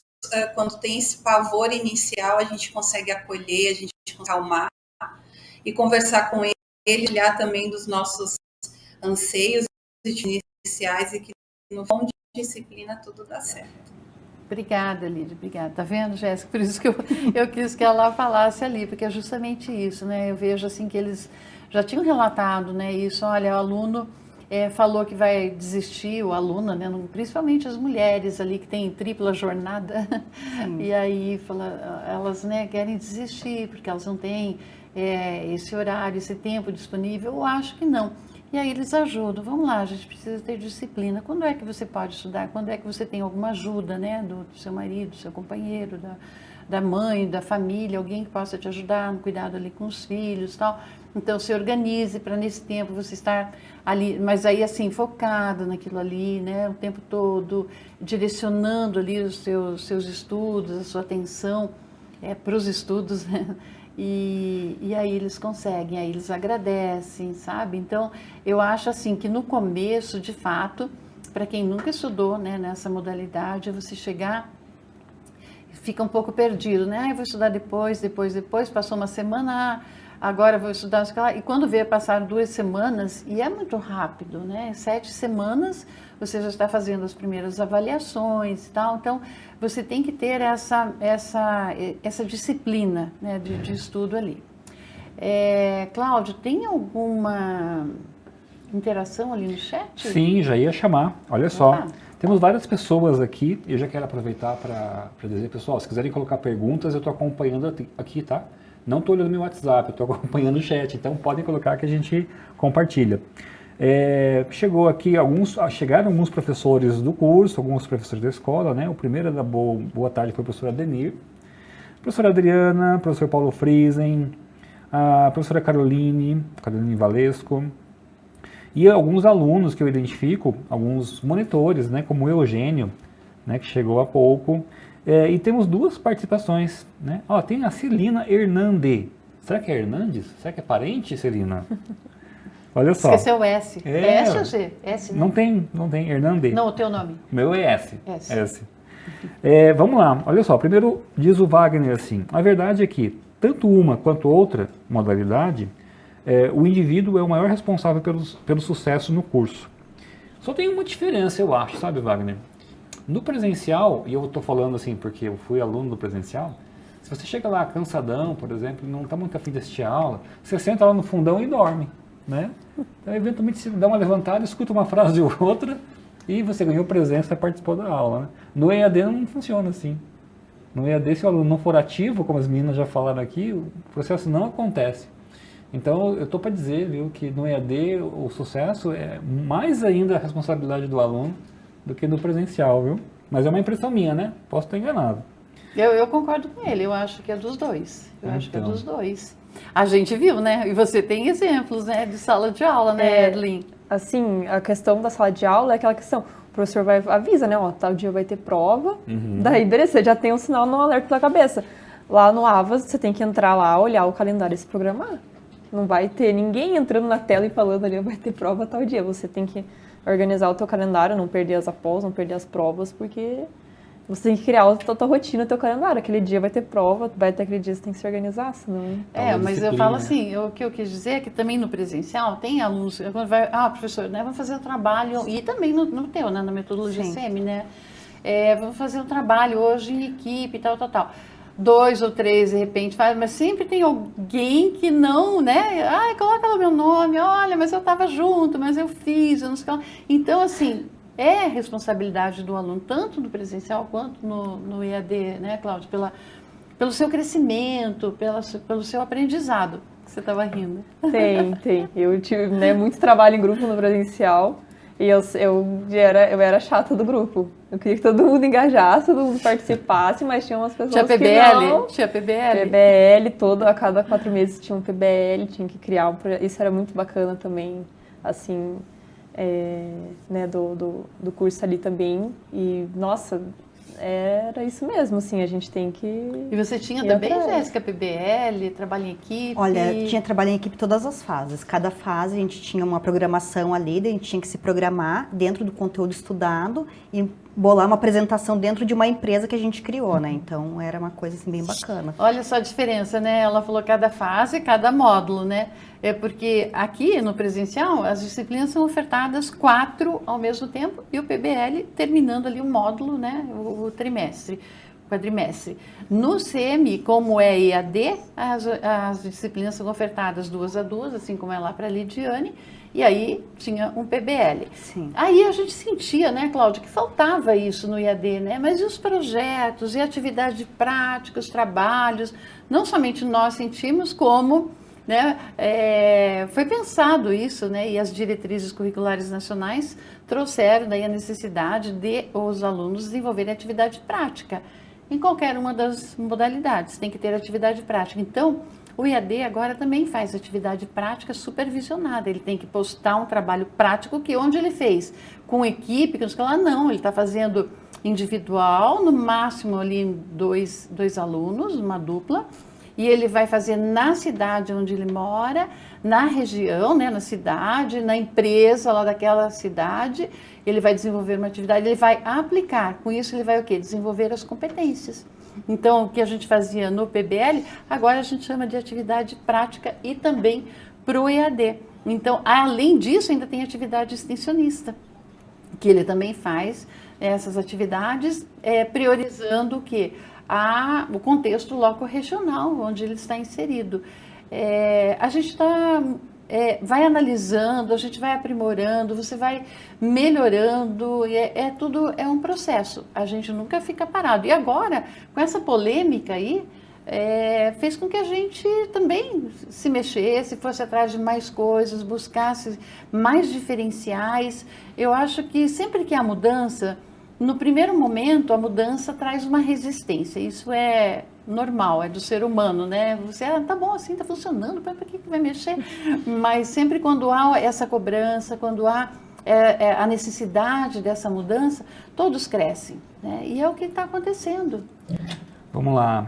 quando tem esse pavor inicial, a gente consegue acolher, a gente consegue acalmar e conversar com ele, olhar também dos nossos anseios iniciais e que no fundo de disciplina tudo dá certo. Obrigada, Lídia, obrigada. Tá vendo, Jéssica? Por isso que eu quis que ela falasse ali, porque é justamente isso, né? Eu vejo assim que eles já tinham relatado, né? Isso, olha, o aluno falou que vai desistir, o aluno, né? Principalmente as mulheres ali que têm tripla jornada, e aí elas, né, querem desistir porque elas não têm esse horário, esse tempo disponível. Eu acho que não. E aí eles ajudam, vamos lá, a gente precisa ter disciplina. Quando é que você pode estudar? Quando é que você tem alguma ajuda, né, do seu marido, do seu companheiro, da mãe, da família, alguém que possa te ajudar no cuidado ali com os filhos e tal. Então, se organize para nesse tempo você estar ali, mas aí assim, focado naquilo ali, né, o tempo todo, direcionando ali os seus estudos, a sua atenção para os estudos, né? E aí eles conseguem, aí eles agradecem, sabe? Então, eu acho assim que no começo, de fato, para quem nunca estudou, né, nessa modalidade, você chegar, fica um pouco perdido, né? Eu vou estudar depois, passou uma semana, agora vou estudar, e quando vê passar 2 semanas, e é muito rápido, né? 7 semanas, você já está fazendo as primeiras avaliações e tal, então você tem que ter essa disciplina, né, de estudo ali. Cláudio, tem alguma interação ali no chat? Sim, já ia chamar. Olha só, temos várias pessoas aqui. Eu já quero aproveitar para dizer, pessoal, se quiserem colocar perguntas, eu estou acompanhando aqui, tá? Não estou olhando meu WhatsApp, eu estou acompanhando o chat, então podem colocar que a gente compartilha. Chegaram alguns professores do curso, alguns professores da escola, né? O primeiro da boa tarde foi o professor Adenir, a professora Adriana, o professor Paulo Friesen, a professora Caroline Valesco, e alguns alunos que eu identifico, alguns monitores, né? Como o Eugênio, né? Que chegou há pouco. E temos 2 participações, né? Tem a Celina Hernandes. Será que é Hernandes? Será que é parente, Celina? Olha só. Esqueceu o S. É S ou G? S, né? Não tem, Hernandes. Não, o teu nome. O meu é S. S. Vamos lá, olha só. Primeiro diz o Wagner assim, a verdade é que tanto uma quanto outra modalidade, o indivíduo é o maior responsável pelo sucesso no curso. Só tem uma diferença, eu acho, sabe, Wagner? No presencial, e eu estou falando assim porque eu fui aluno do presencial, se você chega lá cansadão, por exemplo, e não está muito afim de assistir a aula, você senta lá no fundão e dorme, né? Então, eventualmente, você dá uma levantada, escuta uma frase ou outra, e você ganhou presença e participou da aula, né? No EAD não funciona assim. No EAD, se o aluno não for ativo, como as meninas já falaram aqui, o processo não acontece. Então, eu estou para dizer, viu, que no EAD o sucesso é mais ainda a responsabilidade do aluno do que no presencial, viu? Mas é uma impressão minha, né? Posso estar enganado. Eu concordo com ele, eu acho que é dos dois. A gente viu, né? E você tem exemplos, né, de sala de aula, né, Edlin? Assim, a questão da sala de aula é aquela questão, o professor avisa, né, tal dia vai ter prova, daí beleza, você já tem um sinal no alerta da cabeça. Lá no Avas, você tem que entrar lá, olhar o calendário e se programar. Não vai ter ninguém entrando na tela e falando ali, vai ter prova tal dia. Você tem que organizar o teu calendário, não perder as após, não perder as provas, porque você tem que criar a tua rotina, o teu calendário. Aquele dia vai ter prova, vai ter aquele dia você tem que se organizar, senão... mas eu falo assim, o que eu quis dizer é que também no presencial tem alunos, quando vai, professor, né, vamos fazer um trabalho, e também no teu, né, na metodologia SEMI, né, vamos fazer um trabalho hoje em equipe, tal. 2 ou 3 de repente faz, mas sempre tem alguém que não, né? Coloca lá o meu nome, olha, mas eu estava junto, mas eu fiz, eu não sei o que. Então, assim, é responsabilidade do aluno, tanto no presencial quanto no EAD, né, Cláudio? Pelo seu crescimento, pelo seu aprendizado. Você estava rindo. Tem. Eu tive, né, muito trabalho em grupo no presencial. E eu era chata do grupo. Eu queria que todo mundo engajasse, todo mundo participasse, mas tinha umas pessoas que não. Tinha PBL? PBL, a cada 4 meses tinha um PBL, tinha que criar. Isso era muito bacana também, assim, né, do curso ali também. E, nossa, era isso mesmo, assim, a gente tem que... E você tinha também, Jéssica, PBL, trabalho em equipe? Olha, tinha trabalho em equipe todas as fases. Cada fase a gente tinha uma programação ali, a gente tinha que se programar dentro do conteúdo estudado e bolar uma apresentação dentro de uma empresa que a gente criou, né? Então, era uma coisa assim bem bacana. Olha só a diferença, né? Ela falou cada fase, cada módulo, né? É porque aqui no presencial as disciplinas são ofertadas 4 ao mesmo tempo e o PBL terminando ali o módulo, né? O quadrimestre. No SEMI, como é EAD, as disciplinas são ofertadas 2 a 2, assim como é lá para a Lidiane, e aí tinha um PBL. Sim. Aí a gente sentia, né, Cláudia, que faltava isso no IAD, né? Mas e os projetos, e atividades práticas, trabalhos? Não somente nós sentimos, como, né, foi pensado isso, né? E as diretrizes curriculares nacionais trouxeram daí a necessidade de os alunos desenvolverem atividade prática. em qualquer uma das modalidades, tem que ter atividade prática. Então, o EAD agora também faz atividade prática supervisionada, ele tem que postar um trabalho prático que onde ele fez, com equipe, que não, ele está fazendo individual, no máximo ali dois alunos, uma dupla, e ele vai fazer na cidade onde ele mora, na região, né, na cidade, na empresa lá daquela cidade, ele vai desenvolver uma atividade, ele vai aplicar, com isso ele vai o quê? Desenvolver as competências. Então, o que a gente fazia no PBL, agora a gente chama de atividade prática e também para o EAD. Então, além disso, ainda tem atividade extensionista, que ele também faz essas atividades, priorizando o quê? O contexto loco-regional onde ele está inserido. A gente vai analisando, a gente vai aprimorando, você vai melhorando, tudo é um processo, a gente nunca fica parado. E agora, com essa polêmica aí, fez com que a gente também se mexesse, fosse atrás de mais coisas, buscasse mais diferenciais. Eu acho que sempre que há mudança, no primeiro momento, a mudança traz uma resistência. Isso é normal, é do ser humano, né? Você, tá bom assim, tá funcionando, para que vai mexer? Mas sempre quando há essa cobrança, quando há a necessidade dessa mudança, todos crescem, né? E é o que está acontecendo. Vamos lá,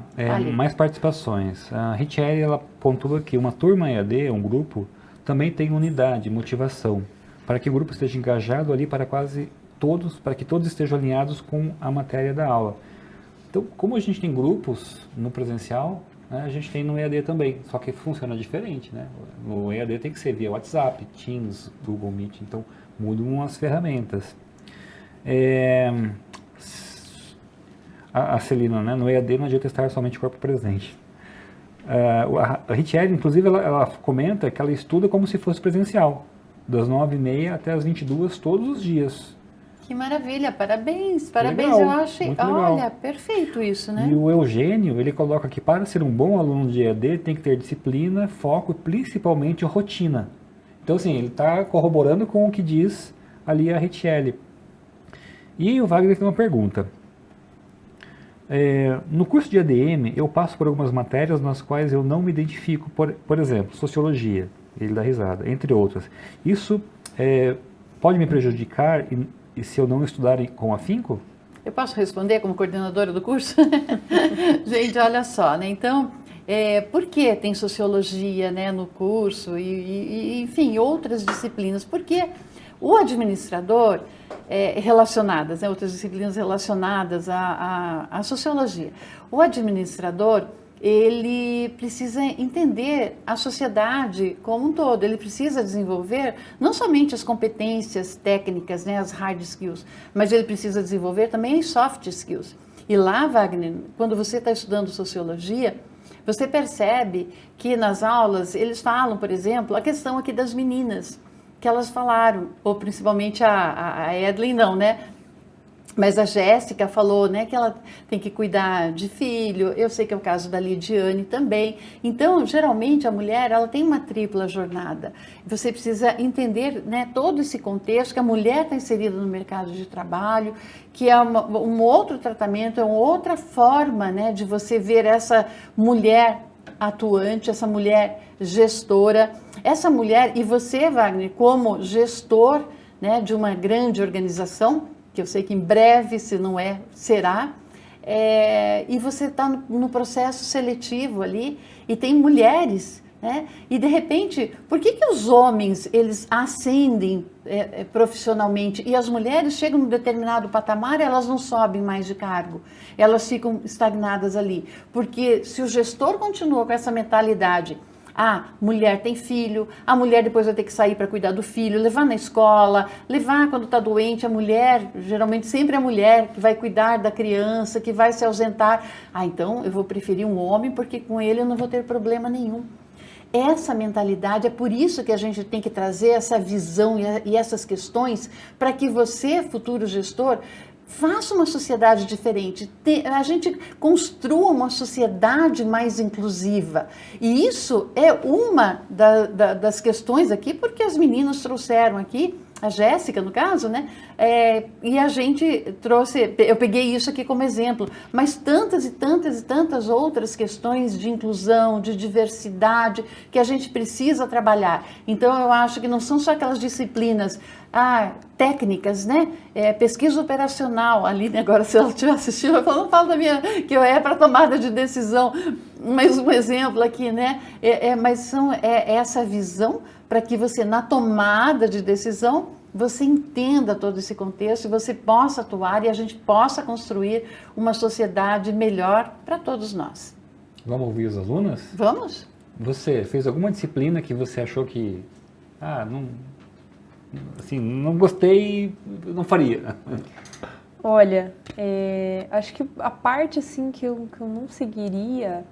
mais participações. A Richelle, ela pontua que uma turma EAD, um grupo, também tem unidade, motivação, para que o grupo esteja engajado ali para que todos estejam alinhados com a matéria da aula. Então, como a gente tem grupos no presencial, né, a gente tem no EAD também, só que funciona diferente, né? No EAD tem que ser via WhatsApp, Teams, Google Meet, então mudam as ferramentas. A Celina, né, no EAD não adianta estar somente corpo presente. A Richelle, inclusive, ela comenta que ela estuda como se fosse presencial, das 9h30 até as 22h todos os dias. Que maravilha, parabéns, Legal, eu achei, olha, perfeito isso, né? E o Eugênio, ele coloca que para ser um bom aluno de EAD tem que ter disciplina, foco e principalmente rotina. Então, assim, ele está corroborando com o que diz ali a Richelle. E o Wagner tem uma pergunta. No curso de ADM, eu passo por algumas matérias nas quais eu não me identifico, por exemplo, sociologia, ele dá risada, entre outras. Isso pode me prejudicar e se eu não estudar com afinco? Eu posso responder como coordenadora do curso? Gente, olha só, né? Então, por que tem sociologia, né, no curso e, enfim, outras disciplinas? Porque o administrador, relacionadas, né, outras disciplinas relacionadas à sociologia, o administrador, ele precisa entender a sociedade como um todo, ele precisa desenvolver não somente as competências técnicas, né, as hard skills, mas ele precisa desenvolver também as soft skills. E lá, Wagner, quando você está estudando sociologia, você percebe que nas aulas eles falam, por exemplo, a questão aqui das meninas, que elas falaram, ou principalmente a Edlin não, né? Mas a Jéssica falou, né, que ela tem que cuidar de filho, eu sei que é o caso da Lidiane também. Então, geralmente, a mulher, ela tem uma tripla jornada. Você precisa entender, né, todo esse contexto, que a mulher está inserida no mercado de trabalho, que é um outro tratamento, é uma outra forma, né, de você ver essa mulher atuante, essa mulher gestora, essa mulher, e você, Wagner, como gestor, né, de uma grande organização, que eu sei que em breve, se não será, e você está no processo seletivo ali, e tem mulheres, né? E de repente, por que os homens, eles ascendem profissionalmente, e as mulheres chegam num determinado patamar e elas não sobem mais de cargo, elas ficam estagnadas ali, porque se o gestor continua com essa mentalidade, a mulher tem filho, a mulher depois vai ter que sair para cuidar do filho, levar na escola, levar quando está doente, a mulher, geralmente sempre a mulher que vai cuidar da criança, que vai se ausentar. Então eu vou preferir um homem porque com ele eu não vou ter problema nenhum. Essa mentalidade, é por isso que a gente tem que trazer essa visão e essas questões para que você, futuro gestor, faça uma sociedade diferente, a gente construa uma sociedade mais inclusiva. E isso é uma das questões aqui, porque as meninas trouxeram aqui a Jéssica, no caso, né? E a gente trouxe, eu peguei isso aqui como exemplo, mas tantas e tantas e tantas outras questões de inclusão, de diversidade, que a gente precisa trabalhar. Então, eu acho que não são só aquelas disciplinas técnicas, né? Pesquisa operacional, ali, né? Agora, se ela estiver assistindo, eu não falo da minha, que eu para tomada de decisão, mas um exemplo aqui, né? Mas essa visão para que você, na tomada de decisão, você entenda todo esse contexto e você possa atuar e a gente possa construir uma sociedade melhor para todos nós. Vamos ouvir as alunas? Vamos? Você fez alguma disciplina que você achou que, não gostei, não faria? Olha, acho que a parte assim que eu não seguiria,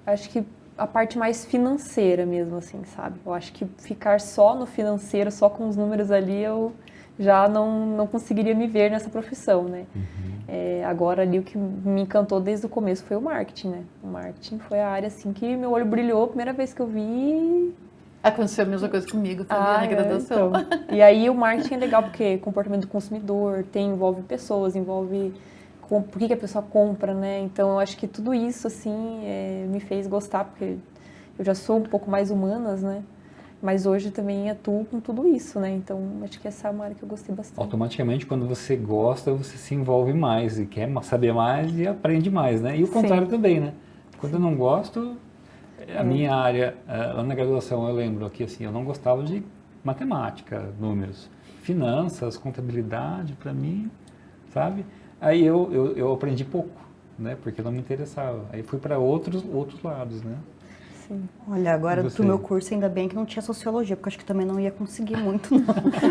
acho que a parte mais financeira mesmo, assim, sabe? Eu acho que ficar só no financeiro, só com os números ali, eu já não conseguiria me ver nessa profissão, né? Agora ali o que me encantou desde o começo foi o marketing, né? O marketing foi a área, assim, que meu olho brilhou a primeira vez que eu vi. Aconteceu a mesma coisa comigo também na graduação. Então. E aí o marketing é legal porque comportamento do consumidor, envolve pessoas, envolve por que a pessoa compra, né? Então eu acho que tudo isso, assim, me fez gostar, porque eu já sou um pouco mais humanas, né? Mas hoje também atuo com tudo isso, né? Então acho que essa é uma área que eu gostei bastante. Automaticamente, quando você gosta, você se envolve mais e quer saber mais e aprende mais, né? E o contrário também, né? Quando eu não gosto, a minha área, lá na graduação, eu lembro que assim, eu não gostava de matemática, números, finanças, contabilidade, para mim, sabe? Aí eu aprendi pouco, né? Porque não me interessava. Aí fui para outros lados, né? Sim. Olha, agora do meu curso ainda bem que não tinha sociologia, porque eu acho que também não ia conseguir muito, não.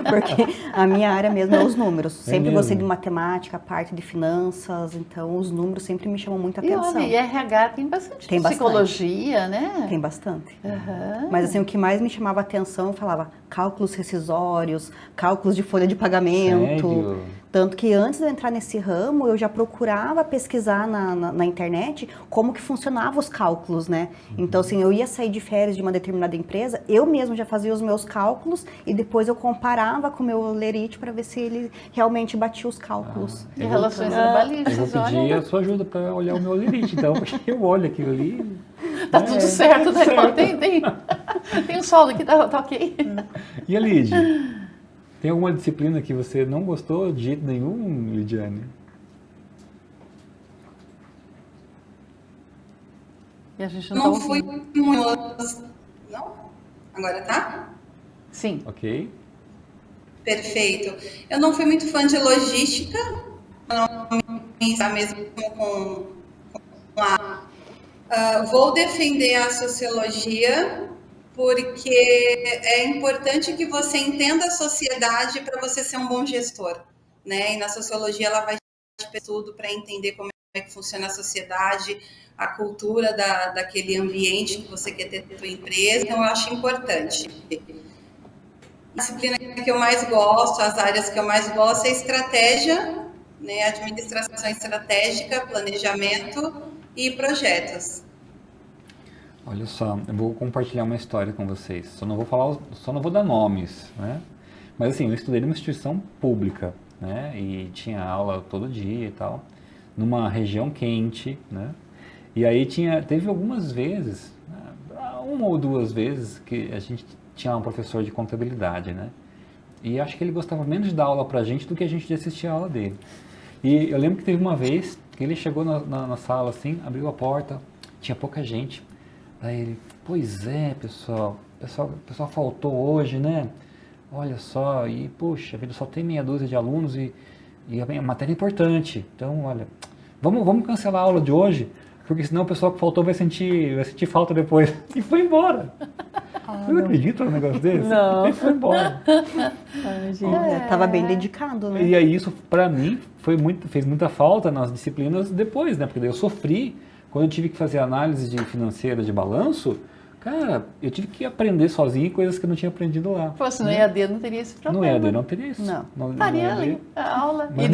Porque a minha área mesmo é os números. Sempre gostei de matemática, a parte de finanças, então os números sempre me chamam muita atenção. E RH tem bastante psicologia, né? Tem bastante. Uhum. Mas assim, o que mais me chamava atenção, eu falava cálculos rescisórios, cálculos de folha de pagamento. Sério? Tanto que antes de eu entrar nesse ramo, eu já procurava pesquisar na internet como que funcionavam os cálculos, né? Então, assim, eu ia sair de férias de uma determinada empresa, eu mesmo já fazia os meus cálculos e depois eu comparava com o meu lerite para ver se ele realmente batia os cálculos. E relações trabalhistas, eu vou pedir a sua ajuda para olhar o meu lerite, então, porque eu olho aquilo ali... Tá tudo certo, né? Certo. Tem um solo aqui, tá ok. E a Lídia? Tem alguma disciplina que você não gostou de jeito nenhum, Lidiane? E a gente não fui muito... Não? Agora tá? Sim. Ok. Perfeito. Eu não fui muito fã de logística, não me está mesmo com a... vou defender a sociologia, porque é importante que você entenda a sociedade para você ser um bom gestor, né? E na sociologia ela vai te tudo para entender como é que funciona a sociedade, a cultura daquele ambiente que você quer ter na sua empresa, então eu acho importante. A disciplina que eu mais gosto, as áreas que eu mais gosto é estratégia, né? Administração estratégica, planejamento e projetos. Olha só, eu vou compartilhar uma história com vocês. Só não vou dar nomes, né? Mas assim, eu estudei numa instituição pública, né? E tinha aula todo dia e tal, numa região quente, né? E aí teve algumas vezes, uma ou duas vezes, que a gente tinha um professor de contabilidade, né? E acho que ele gostava menos de dar aula pra gente do que a gente de assistir a aula dele. E eu lembro que teve uma vez que ele chegou na sala assim, abriu a porta, tinha pouca gente. Aí ele, pois é, pessoal, o pessoal faltou hoje, né? Olha só, e puxa, só tem meia dúzia de alunos e a matéria é importante. Então, olha, vamos cancelar a aula de hoje, porque senão o pessoal que faltou vai sentir falta depois. E foi embora. Você não acredita num negócio desse? Não. Ele foi embora. Tava bem dedicado, né? E aí isso, pra mim, fez muita falta nas disciplinas depois, né? Porque daí eu sofri. Quando eu tive que fazer análise financeira de balanço, Cara, eu tive que aprender sozinho coisas que eu não tinha aprendido lá. Pô, se no EAD não teria esse problema. No EAD não teria isso. Não. Estaria ali a aula. Mas...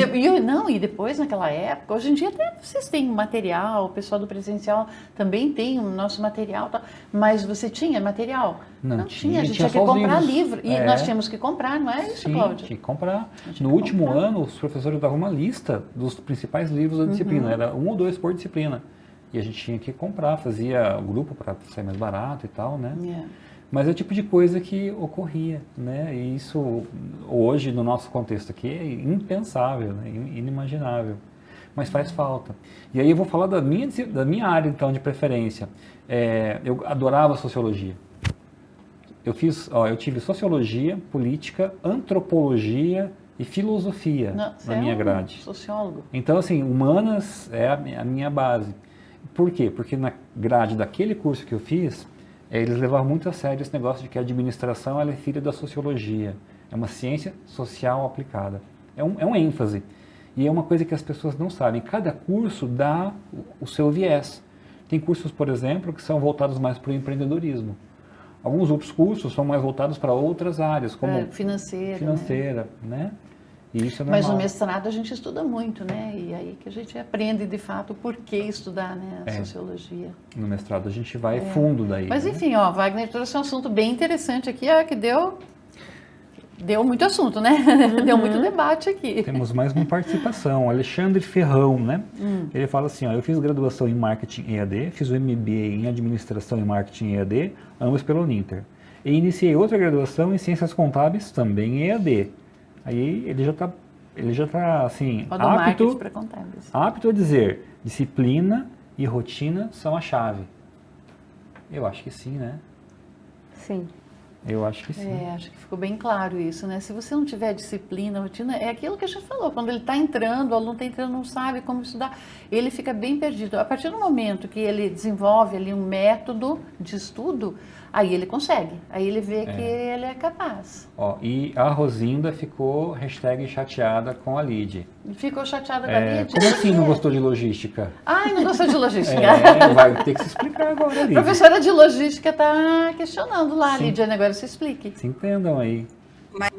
E depois, naquela época, hoje em dia até vocês têm material, o pessoal do presencial também tem o nosso material, tá? Mas você tinha material? Não tinha, a gente tinha que comprar livro. E nós tínhamos que comprar, não é isso, Cláudia? Tinha que comprar. No último ano, os professores davam uma lista dos principais livros da disciplina. Era 1 ou 2 por disciplina. E a gente tinha que comprar, fazia o grupo para sair mais barato e tal, né? Mas é o tipo de coisa que ocorria, né? E isso, hoje, no nosso contexto aqui, é impensável, né? Inimaginável. Mas faz falta. E aí eu vou falar da minha área, então, de preferência. Eu adorava sociologia. Eu tive sociologia, política, antropologia e filosofia na minha grade. Sociólogo. Então, assim, humanas é a minha base. Por quê? Porque na grade daquele curso que eu fiz, eles levavam muito a sério esse negócio de que a administração ela é filha da sociologia. É uma ciência social aplicada. É um ênfase. E é uma coisa que as pessoas não sabem. Cada curso dá o seu viés. Tem cursos, por exemplo, que são voltados mais para o empreendedorismo. Alguns outros cursos são mais voltados para outras áreas, como financeira, né? E isso é normal. Mas no mestrado a gente estuda muito, né? E aí que a gente aprende, de fato, por que estudar, né, a sociologia. No mestrado a gente vai fundo daí. Mas né? enfim, Wagner trouxe um assunto bem interessante aqui, que deu muito assunto, né? Deu muito debate aqui. Temos mais uma participação, Alexandre Ferrão, né? Ele fala assim, eu fiz graduação em Marketing EAD, fiz o MBA em Administração e Marketing EAD, ambos pela Uninter. E iniciei outra graduação em Ciências Contábeis, também em EAD. Aí ele já tá assim, apto a dizer, disciplina e rotina são a chave. Eu acho que sim, né? Sim. Eu acho que sim. Acho que ficou bem claro isso, né? Se você não tiver disciplina, rotina, é aquilo que a gente falou. Quando ele está entrando, o aluno está entrando, não sabe como estudar, ele fica bem perdido. A partir do momento que ele desenvolve ali um método de estudo, aí ele consegue. Aí ele vê que ele é capaz. E a Rosinda ficou #chateada com a Lid. Ficou chateada com a Lid? Como assim não gostou de logística? Não gostou de logística. Vai ter que se explicar agora, Lid. A professora de logística está questionando lá, Lidiane, agora se explique. Se entendam aí. Mas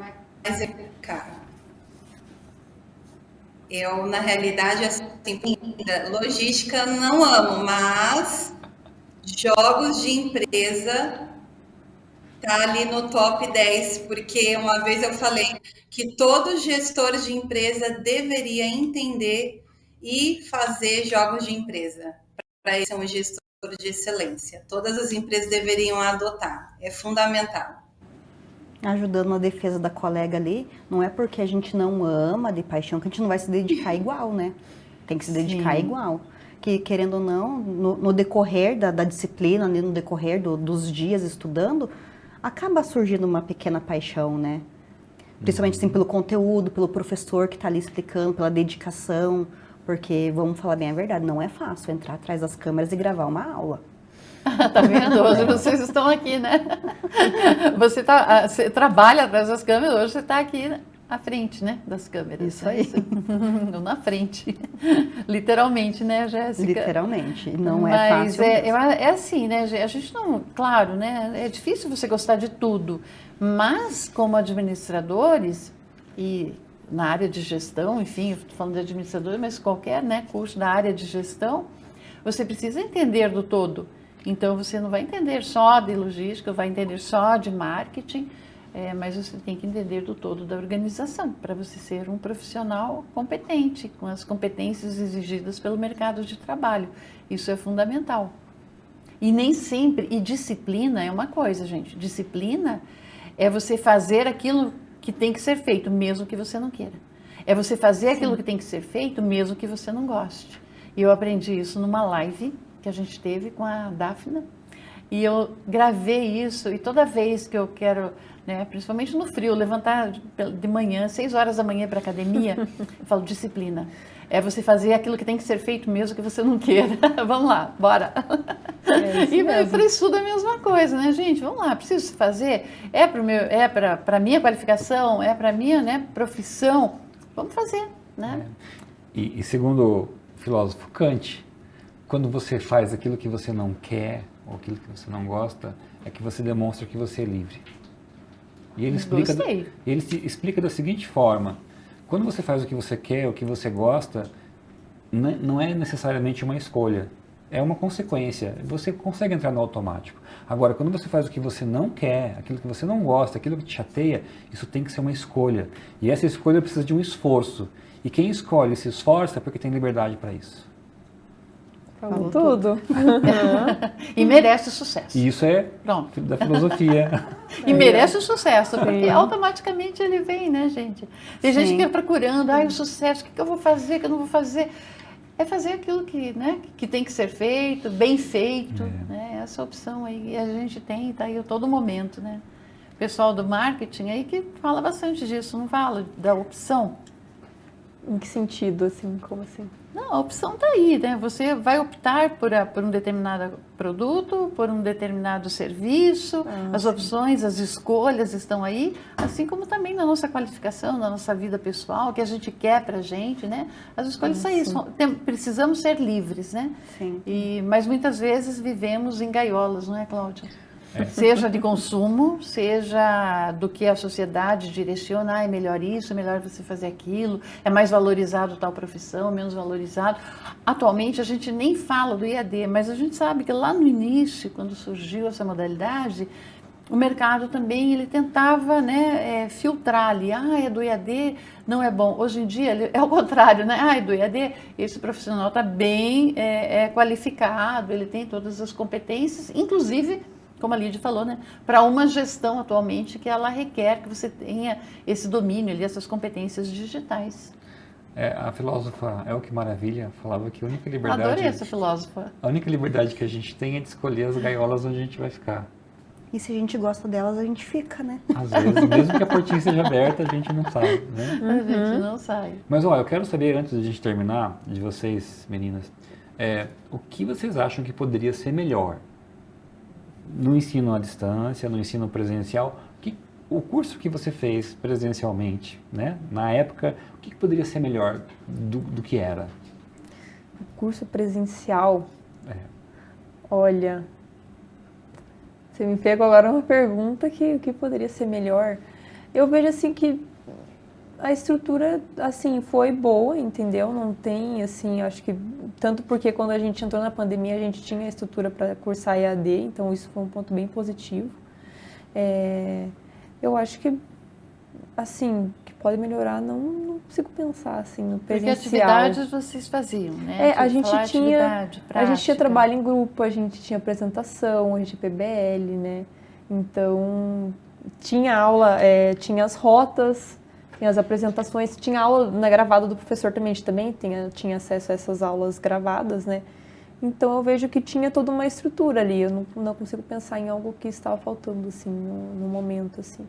eu, na realidade, assim, logística não amo, mas jogos de empresa tá ali no top 10, porque uma vez eu falei que todo gestor de empresa deveria entender e fazer jogos de empresa. Para isso, é um gestor de excelência. Todas as empresas deveriam adotar. É fundamental. Ajudando na defesa da colega ali, não é porque a gente não ama de paixão que a gente não vai se dedicar igual, né? Tem que se dedicar igual. Que, querendo ou não, no decorrer da disciplina, no decorrer dos dias estudando, acaba surgindo uma pequena paixão, né? Principalmente assim, pelo conteúdo, pelo professor que está ali explicando, pela dedicação, porque, vamos falar bem a verdade, não é fácil entrar atrás das câmeras e gravar uma aula. Tá vendo? Hoje vocês estão aqui, né? Você trabalha atrás das câmeras, hoje você está aqui à frente, né, das câmeras. Isso aí. Não na frente. Literalmente, né, Jéssica? Literalmente. Não é fácil. Mas é assim, né? A gente não... Claro, né? É difícil você gostar de tudo. Mas, como administradores e na área de gestão, enfim, eu estou falando de administrador, mas qualquer, né, curso da área de gestão, você precisa entender do todo. Então, você não vai entender só de logística, vai entender só de marketing, mas você tem que entender do todo da organização, para você ser um profissional competente, com as competências exigidas pelo mercado de trabalho. Isso é fundamental. E nem sempre, e disciplina é uma coisa, gente, disciplina é você fazer aquilo que tem que ser feito, mesmo que você não queira. É você fazer aquilo que tem que ser feito, mesmo que você não goste. E eu aprendi isso numa live que a gente teve com a Daphna, e eu gravei isso, e toda vez que eu quero, né, principalmente no frio, levantar de manhã, 6 horas da manhã para a academia, eu falo disciplina. É você fazer aquilo que tem que ser feito mesmo que você não queira. Vamos lá, bora. E para estudo é a mesma coisa, né, gente? Vamos lá, preciso fazer. É para a minha qualificação, é para a minha, né, profissão. Vamos fazer, né? E segundo o filósofo Kant, quando você faz aquilo que você não quer, ou aquilo que você não gosta, é que você demonstra que você é livre. E ele explica da seguinte forma: quando você faz o que você quer, o que você gosta, não é necessariamente uma escolha, é uma consequência. Você consegue entrar no automático. Agora, quando você faz o que você não quer, aquilo que você não gosta, aquilo que te chateia, isso tem que ser uma escolha. E essa escolha precisa de um esforço. E quem escolhe e se esforça é porque tem liberdade para isso. Falou tudo. E merece sucesso. E isso é Pronto. da filosofia. E merece o sucesso, porque automaticamente ele vem, né, gente? Tem gente que fica procurando, o sucesso, o que eu vou fazer, o que eu não vou fazer? É fazer aquilo que, né, que tem que ser feito, bem feito, né? Essa opção aí a gente tem, tá aí a todo momento, né? O pessoal do marketing aí que fala bastante disso, não fala da opção? Em que sentido, assim, como assim? Não, a opção está aí, né? Você vai optar por um determinado produto, por um determinado serviço, as opções, as escolhas estão aí, assim como também na nossa qualificação, na nossa vida pessoal, que a gente quer para a gente, né? As escolhas são aí, precisamos ser livres, né? Sim. Mas muitas vezes vivemos em gaiolas, não é, Cláudia? Seja de consumo, seja do que a sociedade direciona, é melhor isso, é melhor você fazer aquilo, é mais valorizado tal profissão, menos valorizado. Atualmente a gente nem fala do EAD, mas a gente sabe que lá no início, quando surgiu essa modalidade, o mercado também ele tentava, né, filtrar ali, é do EAD, não é bom. Hoje em dia é o contrário, né? É do EAD, esse profissional está bem qualificado, ele tem todas as competências, inclusive como a Lídia falou, né, para uma gestão atualmente que ela requer que você tenha esse domínio ali, essas competências digitais. A filósofa Elke Maravilha falava que a única liberdade... Adorei essa filósofa. A única liberdade que a gente tem é de escolher as gaiolas onde a gente vai ficar. E se a gente gosta delas, a gente fica, né? Às vezes, mesmo que a portinha seja aberta, a gente não sai, né? A gente não sai. Mas, eu quero saber, antes de a gente terminar, de vocês, meninas, o que vocês acham que poderia ser melhor no ensino à distância, no ensino presencial? O curso que você fez presencialmente, né, na época, o que poderia ser melhor do que era? O curso presencial? Olha, você me pegou agora uma pergunta que poderia ser melhor. Eu vejo assim que a estrutura, assim, foi boa, entendeu? Não tem, assim, acho que... Tanto porque quando a gente entrou na pandemia, a gente tinha a estrutura para cursar EAD, então isso foi um ponto bem positivo. Eu acho que, assim, que pode melhorar, não consigo pensar, assim, no presencial. Porque atividades vocês faziam, né? A gente tinha trabalho em grupo, a gente tinha apresentação, a gente tinha PBL, né? Então, tinha aula, tinha as rotas, tinha as apresentações, tinha aula gravada do professor também, a gente também tinha acesso a essas aulas gravadas, né? Então eu vejo que tinha toda uma estrutura ali, eu não consigo pensar em algo que estava faltando, assim, no momento, assim.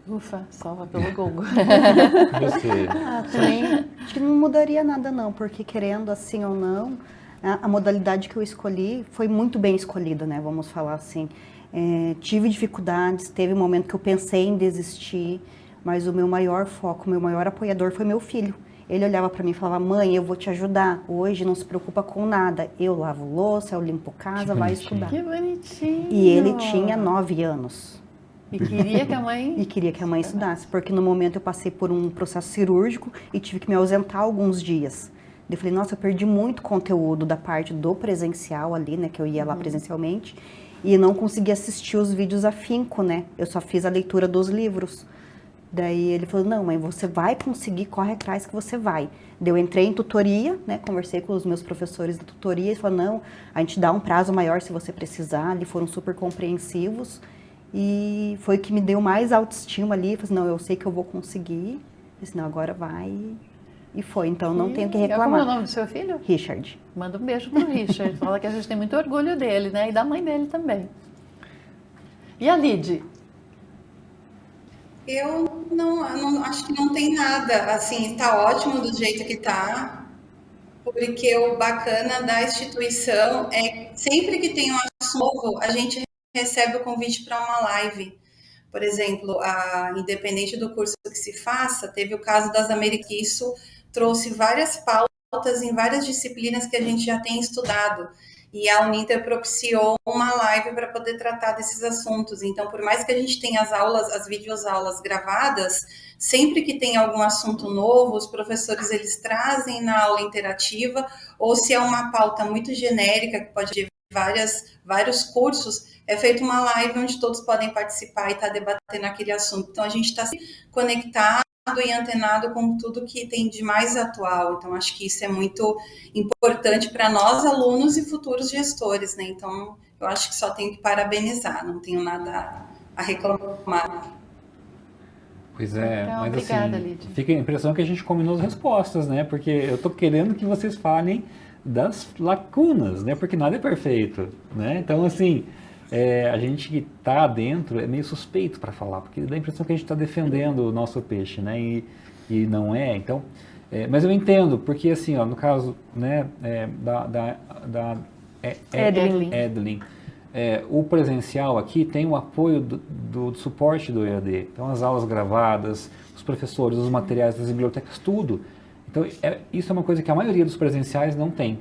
Ufa, salva pelo Google. Você? Também acho que não mudaria nada não, porque querendo assim ou não, a modalidade que eu escolhi foi muito bem escolhida, né? Vamos falar assim. Tive dificuldades, teve um momento que eu pensei em desistir, mas o meu maior foco, o meu maior apoiador foi meu filho. Ele olhava para mim e falava: mãe, eu vou te ajudar, hoje não se preocupa com nada. Eu lavo louça, eu limpo casa, vai estudar. Que bonitinho! E ele tinha 9 anos. E queria que a mãe... E queria que a mãe estudasse, porque no momento eu passei por um processo cirúrgico e tive que me ausentar alguns dias. Eu falei, nossa, eu perdi muito conteúdo da parte do presencial ali, né, que eu ia lá presencialmente, e não consegui assistir os vídeos afinco, né, eu só fiz a leitura dos livros. Daí ele falou, não, mãe, você vai conseguir, corre atrás que você vai. Daí eu entrei em tutoria, né, conversei com os meus professores da tutoria, eles falaram, não, a gente dá um prazo maior se você precisar, eles foram super compreensivos, e foi o que me deu mais autoestima ali, eu falei, não, eu sei que eu vou conseguir, eu disse, não, agora vai, e foi, então não tenho que reclamar. Como é o nome do seu filho? Richard. Manda um beijo pro Richard, fala que a gente tem muito orgulho dele, né, e da mãe dele também. E a Lid? Eu não acho que não tem nada, assim, tá ótimo do jeito que tá, porque o bacana da instituição é sempre que tem um assunto novo, a gente recebe o convite para uma live. Por exemplo, independente do curso que se faça, teve o caso das Américas, isso trouxe várias pautas em várias disciplinas que a gente já tem estudado. e a Uninter propiciou uma live para poder tratar desses assuntos. Então, por mais que a gente tenha as videoaulas gravadas, sempre que tem algum assunto novo, os professores eles trazem na aula interativa, ou se é uma pauta muito genérica, que pode ter vários cursos, é feita uma live onde todos podem participar e estar debatendo aquele assunto. Então, a gente está conectado e antenado com tudo que tem de mais atual. Então, acho que isso é muito importante para nós, alunos e futuros gestores, né? Então, eu acho que só tenho que parabenizar, não tenho nada a reclamar. Pois é, então, mas obrigada, assim, Lídia. fica a impressão que a gente combinou as respostas, né? Porque eu estou querendo que vocês falem das lacunas, né? Porque nada é perfeito, né? Então, assim, a gente que está dentro é meio suspeito para falar, porque dá a impressão que a gente está defendendo o nosso peixe, né? E não é. Então, mas eu entendo, porque assim, ó, no caso, né, da Edelyn, o presencial aqui tem o apoio do suporte do EAD. Então, as aulas gravadas, os professores, os materiais das bibliotecas, tudo. Então, isso é uma coisa que a maioria dos presenciais não tem.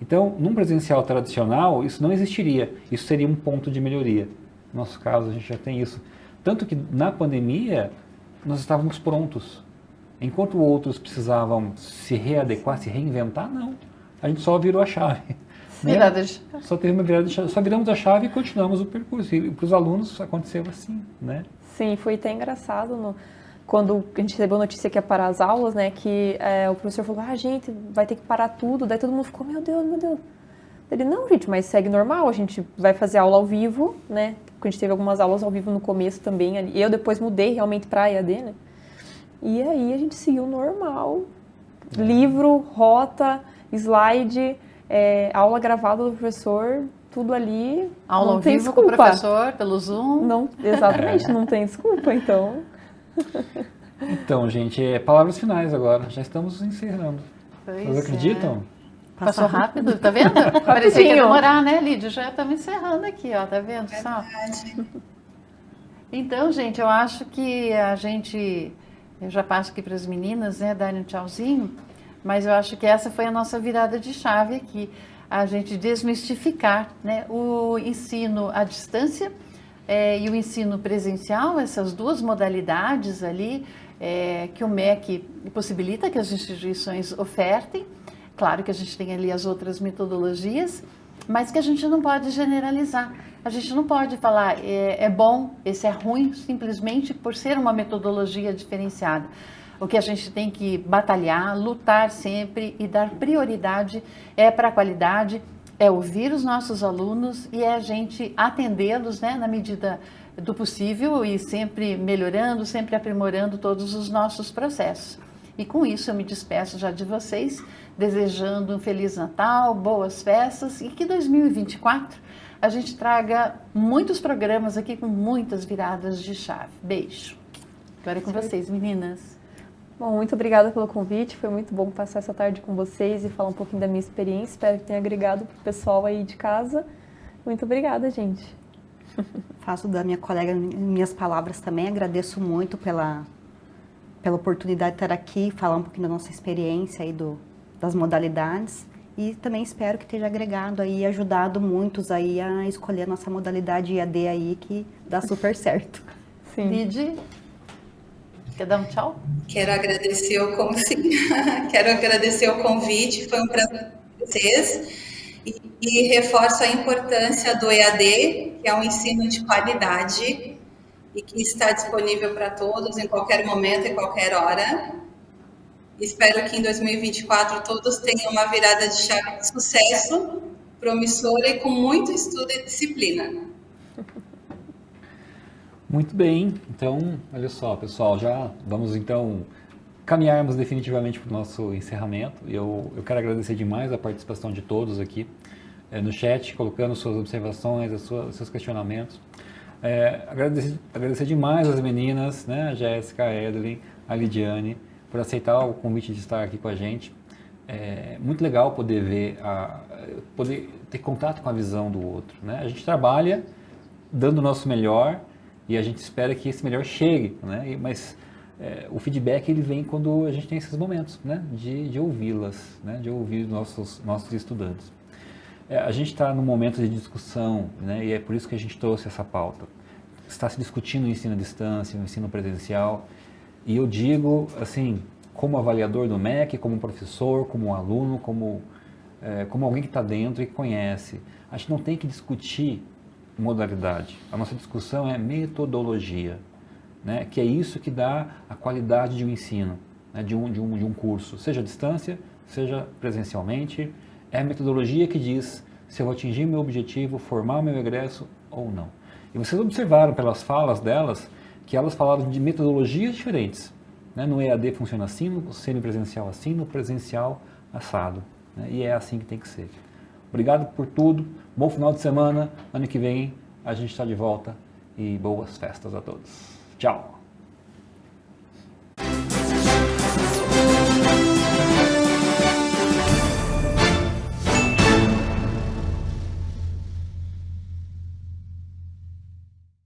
Então, num presencial tradicional, isso não existiria. Isso seria um ponto de melhoria. No nosso caso, a gente já tem isso. Tanto que, na pandemia, nós estávamos prontos. Enquanto outros precisavam se readequar, se reinventar, não. A gente só virou a chave. Virada de chave. Só teve uma virada de chave. Só viramos a chave e continuamos o percurso. E para os alunos aconteceu assim, né? Sim, foi até engraçado quando a gente recebeu a notícia que ia parar as aulas, né, que o professor falou, gente, vai ter que parar tudo, daí todo mundo ficou, meu Deus. Ele, não, gente, mas segue normal, a gente vai fazer aula ao vivo, né, porque a gente teve algumas aulas ao vivo no começo também, eu depois mudei realmente para EAD, né, e aí a gente seguiu normal, livro, rota, slide, aula gravada do professor, tudo ali, Aula não ao tem vivo desculpa. com o professor, pelo Zoom. Não, exatamente, não tem desculpa, então... Então, gente, palavras finais agora. Já estamos encerrando. Pois Vocês acreditam? Passou rápido, tá vendo? Parecia que ia demorar, né, Lídia? Já estamos encerrando aqui, ó, tá vendo só? Então, gente, eu acho que eu já passo aqui para as meninas, né, darem um tchauzinho, mas eu acho que essa foi a nossa virada de chave aqui, a gente desmistificar, né, o ensino à distância e o ensino presencial, essas duas modalidades ali, que o MEC possibilita que as instituições ofertem. Claro que a gente tem ali as outras metodologias, mas que a gente não pode generalizar. A gente não pode falar é bom, esse é ruim, simplesmente por ser uma metodologia diferenciada. O que a gente tem que batalhar, lutar sempre e dar prioridade para a qualidade, ouvir os nossos alunos e a gente atendê-los, né, na medida do possível e sempre melhorando, sempre aprimorando todos os nossos processos. E com isso eu me despeço já de vocês, desejando um Feliz Natal, boas festas e que 2024 a gente traga muitos programas aqui com muitas viradas de chave. Beijo. Agora é com vocês, meninas. Bom, muito obrigada pelo convite, foi muito bom passar essa tarde com vocês e falar um pouquinho da minha experiência, espero que tenha agregado para o pessoal aí de casa. Muito obrigada, gente. Faço da minha colega minhas palavras também, agradeço muito pela oportunidade de estar aqui, falar um pouquinho da nossa experiência aí das modalidades e também espero que tenha agregado aí, ajudado muitos aí a escolher a nossa modalidade EAD aí, que dá super certo. Sim. Lid, quer dar um tchau? Quero agradecer o convite, foi um prazer com vocês e reforço a importância do EAD, que é um ensino de qualidade e que está disponível para todos em qualquer momento, em qualquer hora. Espero que em 2024 todos tenham uma virada de chave de sucesso, promissora e com muito estudo e disciplina. Muito bem, então, olha só, pessoal, já vamos então caminharmos definitivamente para o nosso encerramento. Eu quero agradecer demais a participação de todos aqui no chat, colocando suas observações, seus questionamentos. Agradecer demais as meninas, né, a Jéssica, a Edelyn, a Lidiane, por aceitar o convite de estar aqui com a gente. É muito legal poder ver, poder ter contato com a visão do outro, né? A gente trabalha dando o nosso melhor e a gente espera que esse melhor chegue, né? Mas o feedback ele vem quando a gente tem esses momentos, né? De ouvi-las, né? De ouvir nossos estudantes. A gente está num momento de discussão, né, e é por isso que a gente trouxe essa pauta. Está se discutindo o ensino à distância, o ensino presencial, e eu digo, assim, como avaliador do MEC, como professor, como aluno, como alguém que está dentro e que conhece, a gente não tem que discutir modalidade. A nossa discussão é metodologia, né, que é isso que dá a qualidade de um ensino, né, de um curso, seja à distância, seja presencialmente. É a metodologia que diz se eu vou atingir meu objetivo, formar o meu egresso ou não. E vocês observaram pelas falas delas que elas falaram de metodologias diferentes. Né? No EAD funciona assim, no semipresencial assim, no presencial assado. Né? E é assim que tem que ser. Obrigado por tudo, bom final de semana. Ano que vem a gente está de volta e boas festas a todos. Tchau!